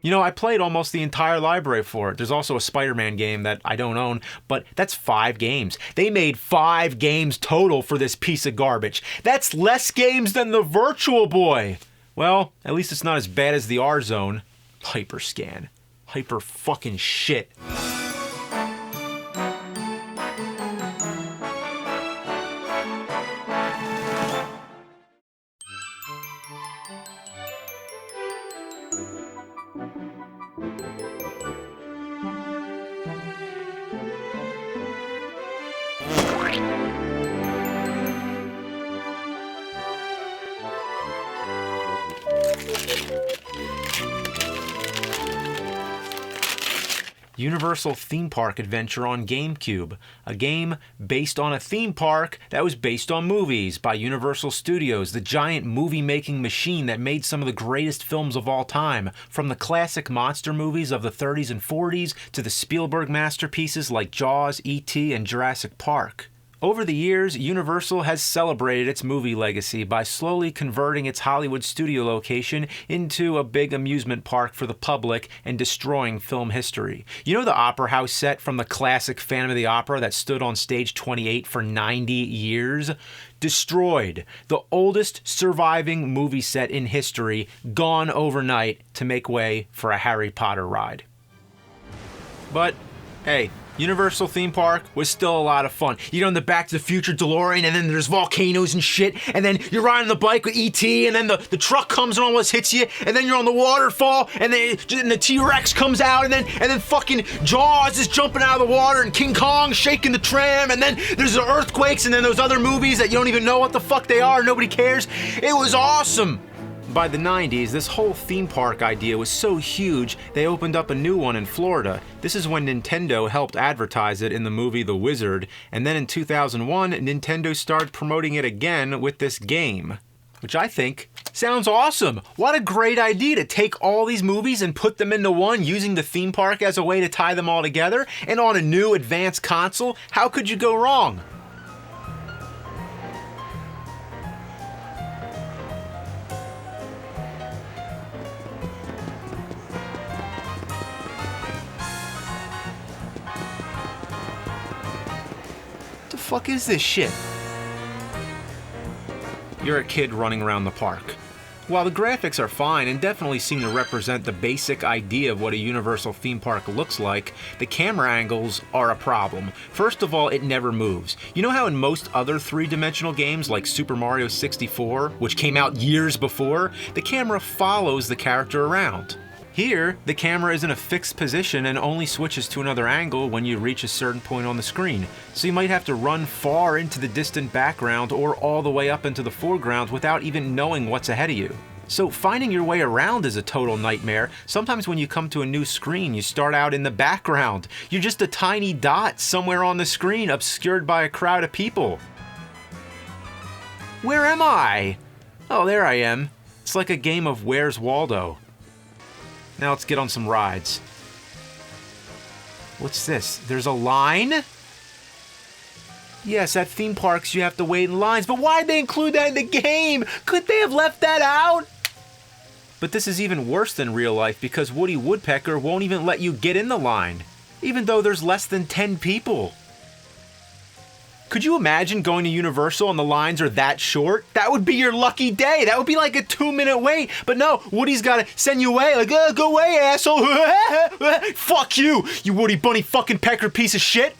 You know, I played almost the entire library for it. There's also a Spider-Man game that I don't own, but that's 5 games. They made 5 games total for this piece of garbage. That's less games than the Virtual Boy. Well, at least it's not as bad as the R-Zone. Hyperscan. Hyper fucking shit. Universal Theme Park Adventure on GameCube, a game based on a theme park that was based on movies by Universal Studios, the giant movie-making machine that made some of the greatest films of all time, from the classic monster movies of the 30s and 40s to the Spielberg masterpieces like Jaws, E.T., and Jurassic Park. Over the years, Universal has celebrated its movie legacy by slowly converting its Hollywood studio location into a big amusement park for the public and destroying film history. You know the Opera House set from the classic Phantom of the Opera that stood on stage 28 for 90 years? Destroyed. The oldest surviving movie set in history, gone overnight to make way for a Harry Potter ride. But, hey, Universal Theme Park was still a lot of fun. You know, in the Back to the Future DeLorean, and then there's volcanoes and shit, and then you're riding the bike with E.T., and then the truck comes and almost hits you, and then you're on the waterfall, and then the T-Rex comes out, and then fucking Jaws is jumping out of the water, and King Kong shaking the tram, and then there's the earthquakes, and then those other movies that you don't even know what the fuck they are, nobody cares. It was awesome! By the 90s, this whole theme park idea was so huge, they opened up a new one in Florida. This is when Nintendo helped advertise it in the movie The Wizard, and then in 2001, Nintendo started promoting it again with this game, which I think sounds awesome. What a great idea to take all these movies and put them into one, using the theme park as a way to tie them all together, and on a new advanced console. How could you go wrong? Fuck is this shit? You're a kid running around the park. While the graphics are fine and definitely seem to represent the basic idea of what a Universal theme park looks like, the camera angles are a problem. First of all, it never moves. You know how in most other three-dimensional games like Super Mario 64, which came out years before, the camera follows the character around? Here, the camera is in a fixed position and only switches to another angle when you reach a certain point on the screen, so you might have to run far into the distant background or all the way up into the foreground without even knowing what's ahead of you. So finding your way around is a total nightmare. Sometimes when you come to a new screen, you start out in the background. You're just a tiny dot somewhere on the screen, obscured by a crowd of people. Where am I? Oh, there I am. It's like a game of Where's Waldo. Now let's get on some rides. What's this? There's a line? Yes, at theme parks you have to wait in lines, but why'd they include that in the game? Could they have left that out? But this is even worse than real life because Woody Woodpecker won't even let you get in the line, even though there's less than 10 people. Could you imagine going to Universal and the lines are that short? That would be your lucky day. That would be like a 2-minute wait. But no, Woody's gotta send you away. Like, go away, asshole. Fuck you, you Woody Bunny fucking Pecker piece of shit.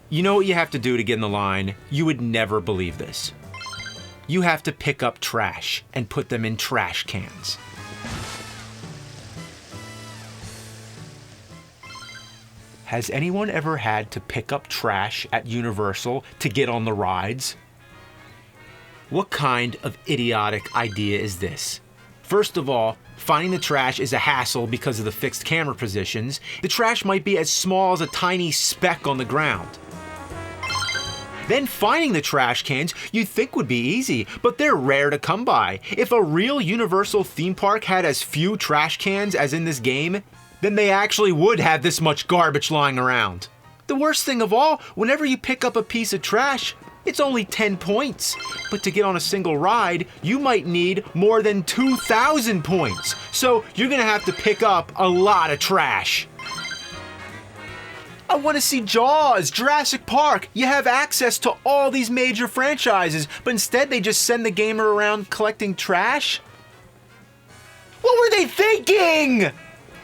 You know what you have to do to get in the line? You would never believe this. You have to pick up trash and put them in trash cans. Has anyone ever had to pick up trash at Universal to get on the rides? What kind of idiotic idea is this? First of all, finding the trash is a hassle because of the fixed camera positions. The trash might be as small as a tiny speck on the ground. Then finding the trash cans you'd think would be easy, but they're rare to come by. If a real Universal theme park had as few trash cans as in this game, then they actually would have this much garbage lying around. The worst thing of all, whenever you pick up a piece of trash, it's only 10 points. But to get on a single ride, you might need more than 2,000 points. So you're gonna have to pick up a lot of trash. I want to see Jaws, Jurassic Park. You have access to all these major franchises, but instead they just send the gamer around collecting trash? What were they thinking?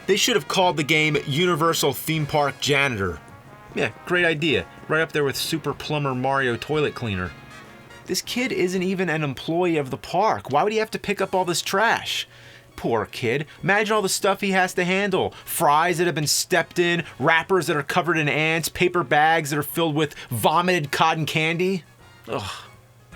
They should have called the game Universal Theme Park Janitor. Yeah, great idea. Right up there with Super Plumber Mario Toilet Cleaner. This kid isn't even an employee of the park. Why would he have to pick up all this trash? Poor kid. Imagine all the stuff he has to handle. Fries that have been stepped in, wrappers that are covered in ants, paper bags that are filled with vomited cotton candy. Ugh.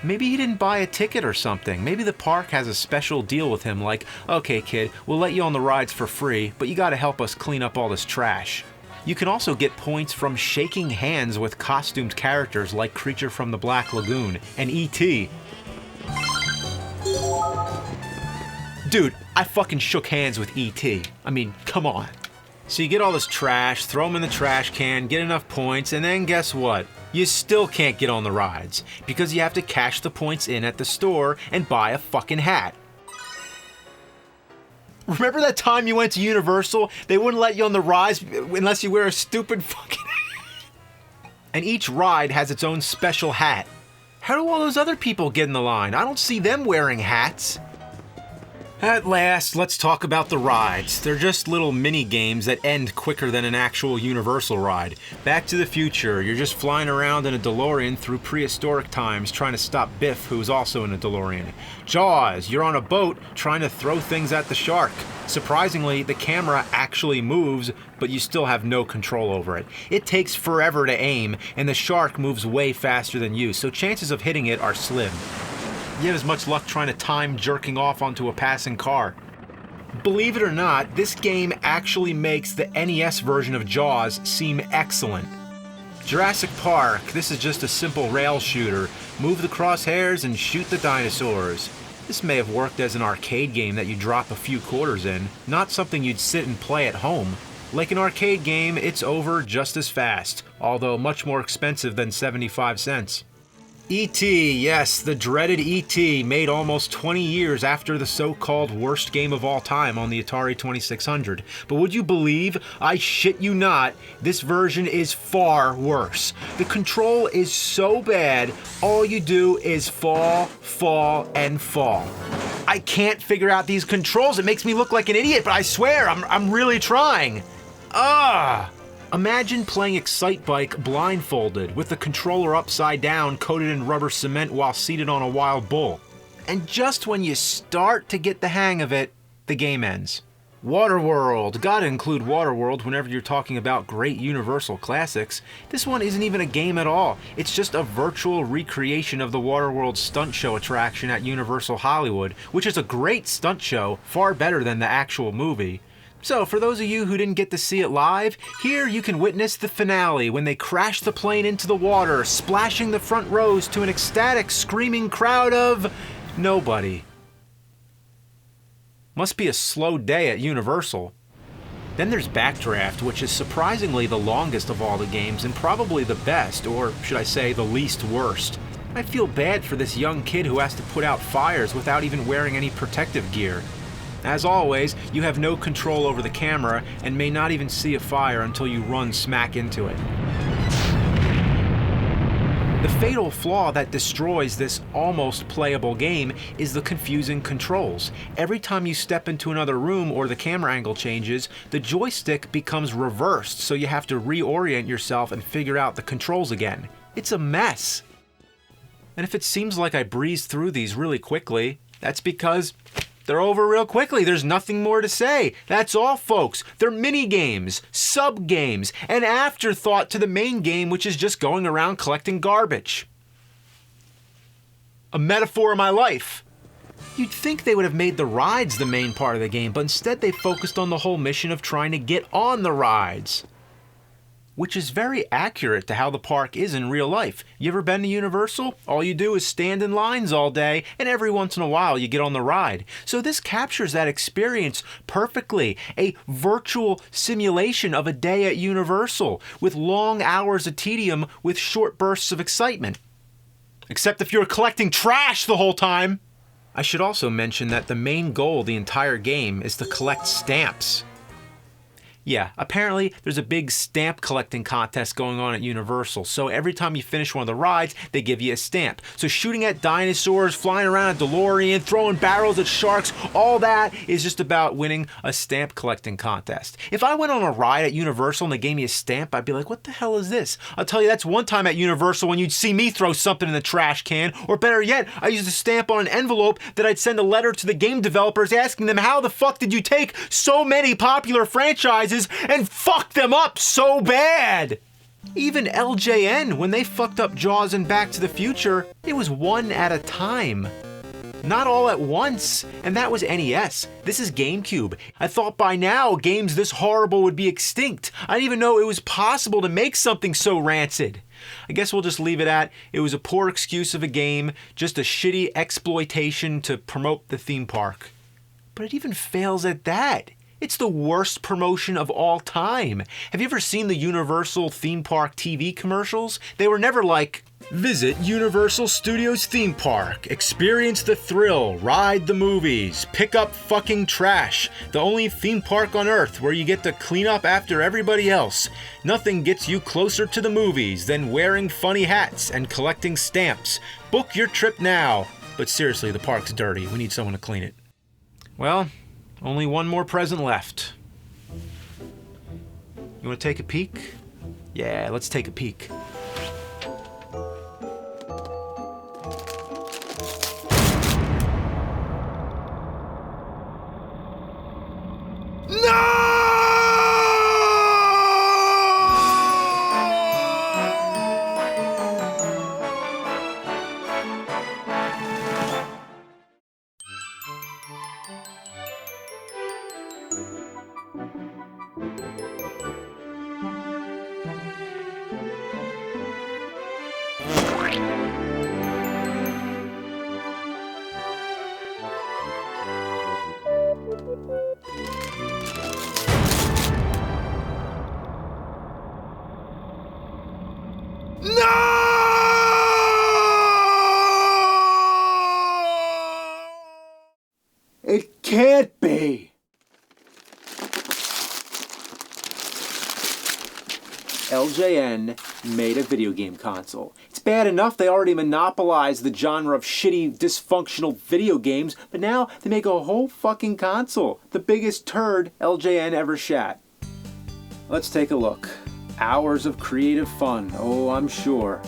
Maybe he didn't buy a ticket or something. Maybe the park has a special deal with him like, okay kid, we'll let you on the rides for free, but you gotta help us clean up all this trash. You can also get points from shaking hands with costumed characters like Creature from the Black Lagoon and E.T. Dude, I fucking shook hands with E.T. I mean, come on. So you get all this trash, throw them in the trash can, get enough points, and then guess what? You still can't get on the rides because you have to cash the points in at the store and buy a fucking hat. Remember that time you went to Universal? They wouldn't let you on the rides unless you wear a stupid fucking hat. And each ride has its own special hat. How do all those other people get in the line? I don't see them wearing hats. At last, let's talk about the rides. They're just little mini games that end quicker than an actual Universal ride. Back to the Future, you're just flying around in a DeLorean through prehistoric times trying to stop Biff, who's also in a DeLorean. Jaws, you're on a boat trying to throw things at the shark. Surprisingly, the camera actually moves, but you still have no control over it. It takes forever to aim, and the shark moves way faster than you, so chances of hitting it are slim. You have as much luck trying to time jerking off onto a passing car. Believe it or not, this game actually makes the NES version of Jaws seem excellent. Jurassic Park, this is just a simple rail shooter. Move the crosshairs and shoot the dinosaurs. This may have worked as an arcade game that you drop a few quarters in, not something you'd sit and play at home. Like an arcade game, it's over just as fast, although much more expensive than 75 cents. E.T., yes, the dreaded E.T., made almost 20 years after the so-called worst game of all time on the Atari 2600. But would you believe, I shit you not, this version is far worse. The control is so bad, all you do is fall, fall, and fall. I can't figure out these controls, it makes me look like an idiot, but I swear, I'm really trying. Imagine playing Excitebike blindfolded, with the controller upside down coated in rubber cement while seated on a wild bull. And just when you start to get the hang of it, the game ends. Waterworld. Gotta include Waterworld whenever you're talking about great Universal classics. This one isn't even a game at all. It's just a virtual recreation of the Waterworld stunt show attraction at Universal Hollywood, which is a great stunt show, far better than the actual movie. So, for those of you who didn't get to see it live, here you can witness the finale when they crash the plane into the water, splashing the front rows to an ecstatic, screaming crowd of nobody. Must be a slow day at Universal. Then there's Backdraft, which is surprisingly the longest of all the games and probably the best, or should I say the least worst. I feel bad for this young kid who has to put out fires without even wearing any protective gear. As always, you have no control over the camera and may not even see a fire until you run smack into it. The fatal flaw that destroys this almost playable game is the confusing controls. Every time you step into another room or the camera angle changes, the joystick becomes reversed, so you have to reorient yourself and figure out the controls again. It's a mess. And if it seems like I breezed through these really quickly, that's because they're over real quickly. There's nothing more to say. That's all, folks. They're mini-games, sub-games, an afterthought to the main game, which is just going around collecting garbage. A metaphor of my life. You'd think they would have made the rides the main part of the game, but instead they focused on the whole mission of trying to get on the rides. Which is very accurate to how the park is in real life. You ever been to Universal? All you do is stand in lines all day, and every once in a while you get on the ride. So this captures that experience perfectly. A virtual simulation of a day at Universal, with long hours of tedium with short bursts of excitement. Except if you're collecting trash the whole time. I should also mention that the main goal of the entire game is to collect stamps. Yeah, apparently there's a big stamp collecting contest going on at Universal. So every time you finish one of the rides, they give you a stamp. So shooting at dinosaurs, flying around a DeLorean, throwing barrels at sharks, all that is just about winning a stamp collecting contest. If I went on a ride at Universal and they gave me a stamp, I'd be like, what the hell is this? I'll tell you, that's one time at Universal when you'd see me throw something in the trash can, or better yet, I used a stamp on an envelope that I'd send a letter to the game developers asking them, how the fuck did you take so many popular franchises and fuck them up so bad? Even LJN, when they fucked up Jaws and Back to the Future, it was one at a time. Not all at once, and that was NES. This is GameCube. I thought by now games this horrible would be extinct. I didn't even know it was possible to make something so rancid. I guess we'll just leave it at, it was a poor excuse of a game, just a shitty exploitation to promote the theme park. But it even fails at that. It's the worst promotion of all time. Have you ever seen the Universal theme park TV commercials? They were never like, visit Universal Studios theme park, experience the thrill, ride the movies, pick up fucking trash. The only theme park on earth where you get to clean up after everybody else. Nothing gets you closer to the movies than wearing funny hats and collecting stamps. Book your trip now. But seriously, the park's dirty. We need someone to clean it. Well, only one more present left. You want to take a peek? Yeah, let's take a peek. It can't be. LJN made a video game console. It's bad enough they already monopolized the genre of shitty, dysfunctional video games, but now they make a whole fucking console. The biggest turd LJN ever shat. Let's take a look. Hours of creative fun, oh, I'm sure.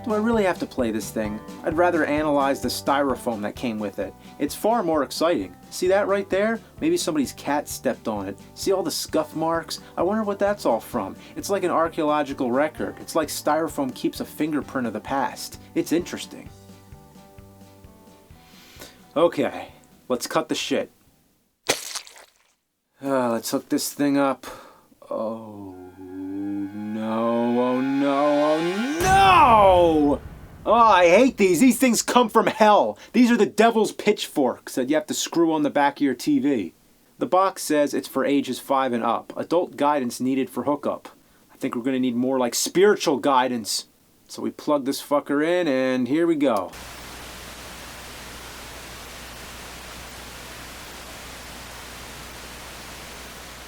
Do I really have to play this thing? I'd rather analyze the styrofoam that came with it. It's far more exciting. See that right there? Maybe somebody's cat stepped on it. See all the scuff marks? I wonder what that's all from. It's like an archaeological record. It's like styrofoam keeps a fingerprint of the past. It's interesting. Okay, let's cut the shit. Let's hook this thing up. Oh no, oh no, oh no! Oh, I hate these. These things come from hell. These are the devil's pitchforks that you have to screw on the back of your TV. The box says it's for ages 5 and up. Adult guidance needed for hookup. I think we're going to need more like spiritual guidance. So we plug this fucker in and here we go.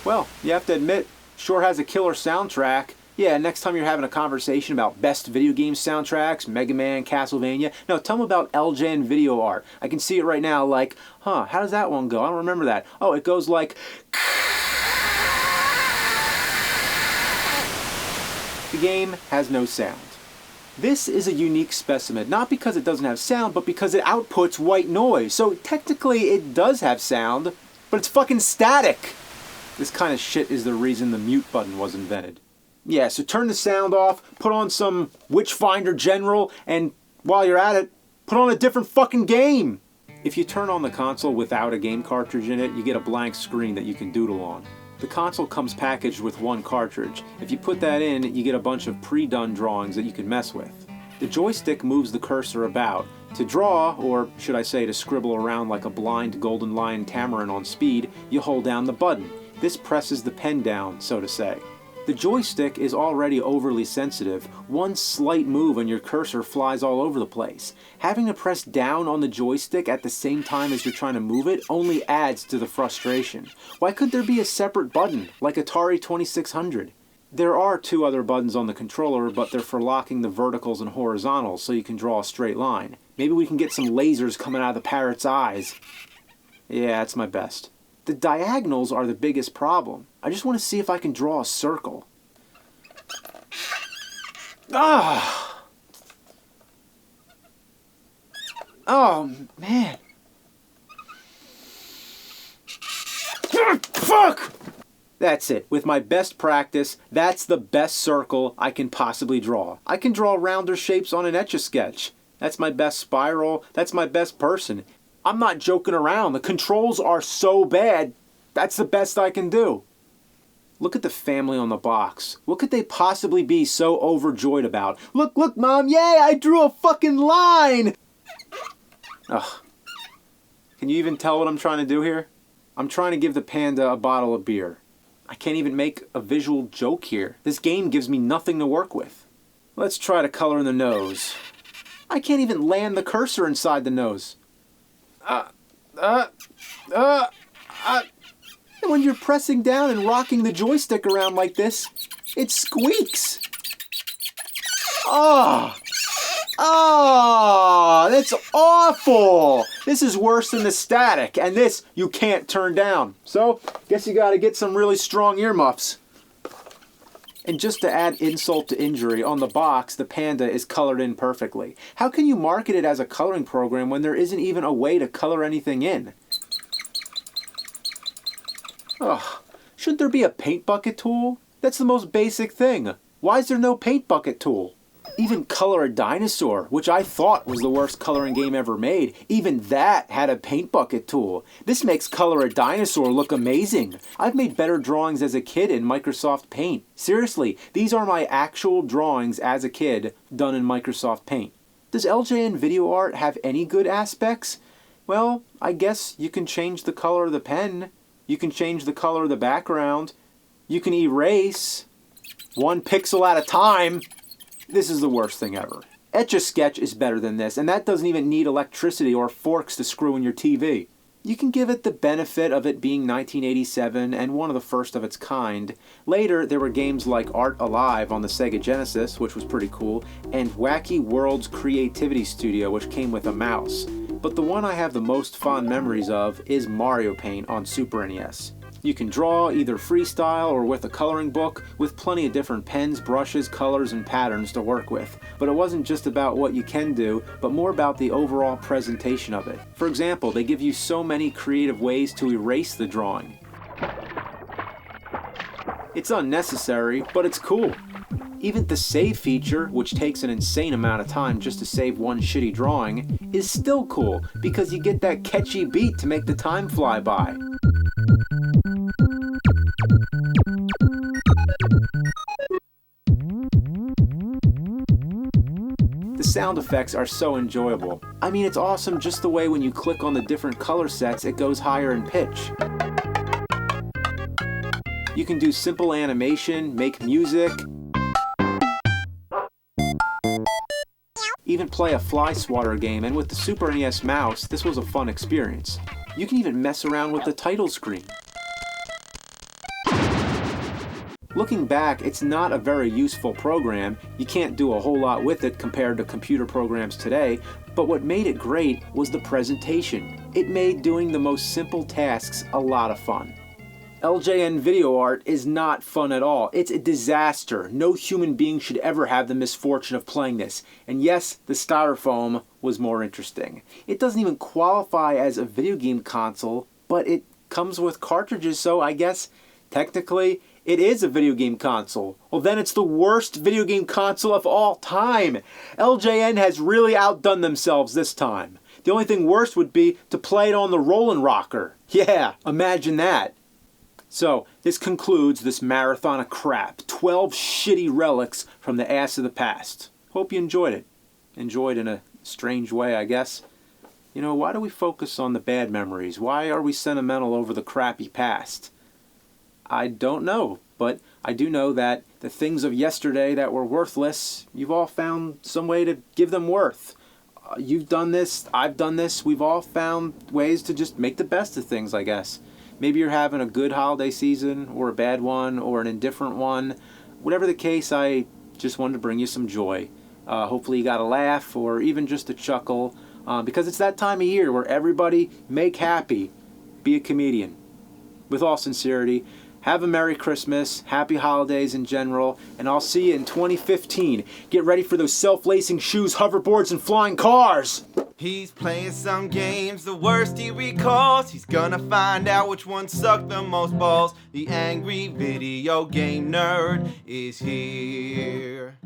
Well, you have to admit, sure has a killer soundtrack. Yeah, next time you're having a conversation about best video game soundtracks, Mega Man, Castlevania, no, tell them about LJN video art. I can see it right now like, how does that one go? I don't remember that. Oh, it goes like... The game has no sound. This is a unique specimen, not because it doesn't have sound, but because it outputs white noise. So technically it does have sound, but it's fucking static. This kind of shit is the reason the mute button was invented. Yeah, so turn the sound off, put on some Witchfinder General, and while you're at it, put on a different fucking game! If you turn on the console without a game cartridge in it, you get a blank screen that you can doodle on. The console comes packaged with one cartridge. If you put that in, you get a bunch of pre-done drawings that you can mess with. The joystick moves the cursor about. To draw, or should I say to scribble around like a blind Golden Lion Tamarin on speed, you hold down the button. This presses the pen down, so to say. The joystick is already overly sensitive. One slight move and your cursor flies all over the place. Having to press down on the joystick at the same time as you're trying to move it only adds to the frustration. Why couldn't there be a separate button, like Atari 2600? There are 2 other buttons on the controller, but they're for locking the verticals and horizontals so you can draw a straight line. Maybe we can get some lasers coming out of the parrot's eyes. Yeah, that's my best. The diagonals are the biggest problem. I just want to see if I can draw a circle. Ah! Oh, man. Fuck! That's it. With my best practice, that's the best circle I can possibly draw. I can draw rounder shapes on an Etch-a-Sketch. That's my best spiral. That's my best person. I'm not joking around. The controls are so bad, that's the best I can do. Look at the family on the box. What could they possibly be so overjoyed about? Look, look, Mom, yay, I drew a fucking line! Ugh. Can you even tell what I'm trying to do here? I'm trying to give the panda a bottle of beer. I can't even make a visual joke here. This game gives me nothing to work with. Let's try to color in the nose. I can't even land the cursor inside the nose. And when you're pressing down and rocking the joystick around like this, it squeaks. That's awful. This is worse than the static, and this you can't turn down. So, guess you gotta get some really strong earmuffs. And just to add insult to injury, on the box, the panda is colored in perfectly. How can you market it as a coloring program when there isn't even a way to color anything in? Ugh, shouldn't there be a paint bucket tool? That's the most basic thing. Why is there no paint bucket tool? Even Color a Dinosaur, which I thought was the worst coloring game ever made, even that had a paint bucket tool. This makes Color a Dinosaur look amazing. I've made better drawings as a kid in Microsoft Paint. Seriously, these are my actual drawings as a kid done in Microsoft Paint. Does LJN Video Art have any good aspects? Well, I guess you can change the color of the pen. You can change the color of the background. You can erase 1 pixel at a time. This is the worst thing ever. Etch-a-Sketch is better than this, and that doesn't even need electricity or forks to screw in your TV. You can give it the benefit of it being 1987 and one of the first of its kind. Later, there were games like Art Alive on the Sega Genesis, which was pretty cool, and Wacky Worlds Creativity Studio, which came with a mouse. But the one I have the most fond memories of is Mario Paint on Super NES. You can draw either freestyle or with a coloring book, with plenty of different pens, brushes, colors, and patterns to work with. But it wasn't just about what you can do, but more about the overall presentation of it. For example, they give you so many creative ways to erase the drawing. It's unnecessary, but it's cool. Even the save feature, which takes an insane amount of time just to save one shitty drawing, is still cool because you get that catchy beat to make the time fly by. The sound effects are so enjoyable. I mean, it's awesome just the way when you click on the different color sets, it goes higher in pitch. You can do simple animation, make music, even play a fly swatter game, and with the Super NES mouse, this was a fun experience. You can even mess around with the title screen. Looking back, it's not a very useful program. You can't do a whole lot with it compared to computer programs today, but what made it great was the presentation. It made doing the most simple tasks a lot of fun. LJN Video Art is not fun at all. It's a disaster. No human being should ever have the misfortune of playing this. And yes, the Styrofoam was more interesting. It doesn't even qualify as a video game console, but it comes with cartridges, so I guess technically it is a video game console. Well, then it's the worst video game console of all time. LJN has really outdone themselves this time. The only thing worse would be to play it on the Rollin' Rocker. Yeah, imagine that. So, this concludes this marathon of crap. 12 shitty relics from the ass of the past. Hope you enjoyed it. Enjoyed in a strange way, I guess. You know, why do we focus on the bad memories? Why are we sentimental over the crappy past? I don't know, but I do know that the things of yesterday that were worthless, you've all found some way to give them worth. You've done this, I've done this, we've all found ways to just make the best of things, I guess. Maybe you're having a good holiday season, or a bad one, or an indifferent one. Whatever the case, I just wanted to bring you some joy. Hopefully you got a laugh, or even just a chuckle, because it's that time of year where everybody make happy, be a comedian. With all sincerity, have a Merry Christmas, Happy Holidays in general, and I'll see you in 2015. Get ready for those self-lacing shoes, hoverboards, and flying cars! He's playing some games, the worst he recalls. He's gonna find out which one sucked the most balls. The angry video game nerd is here.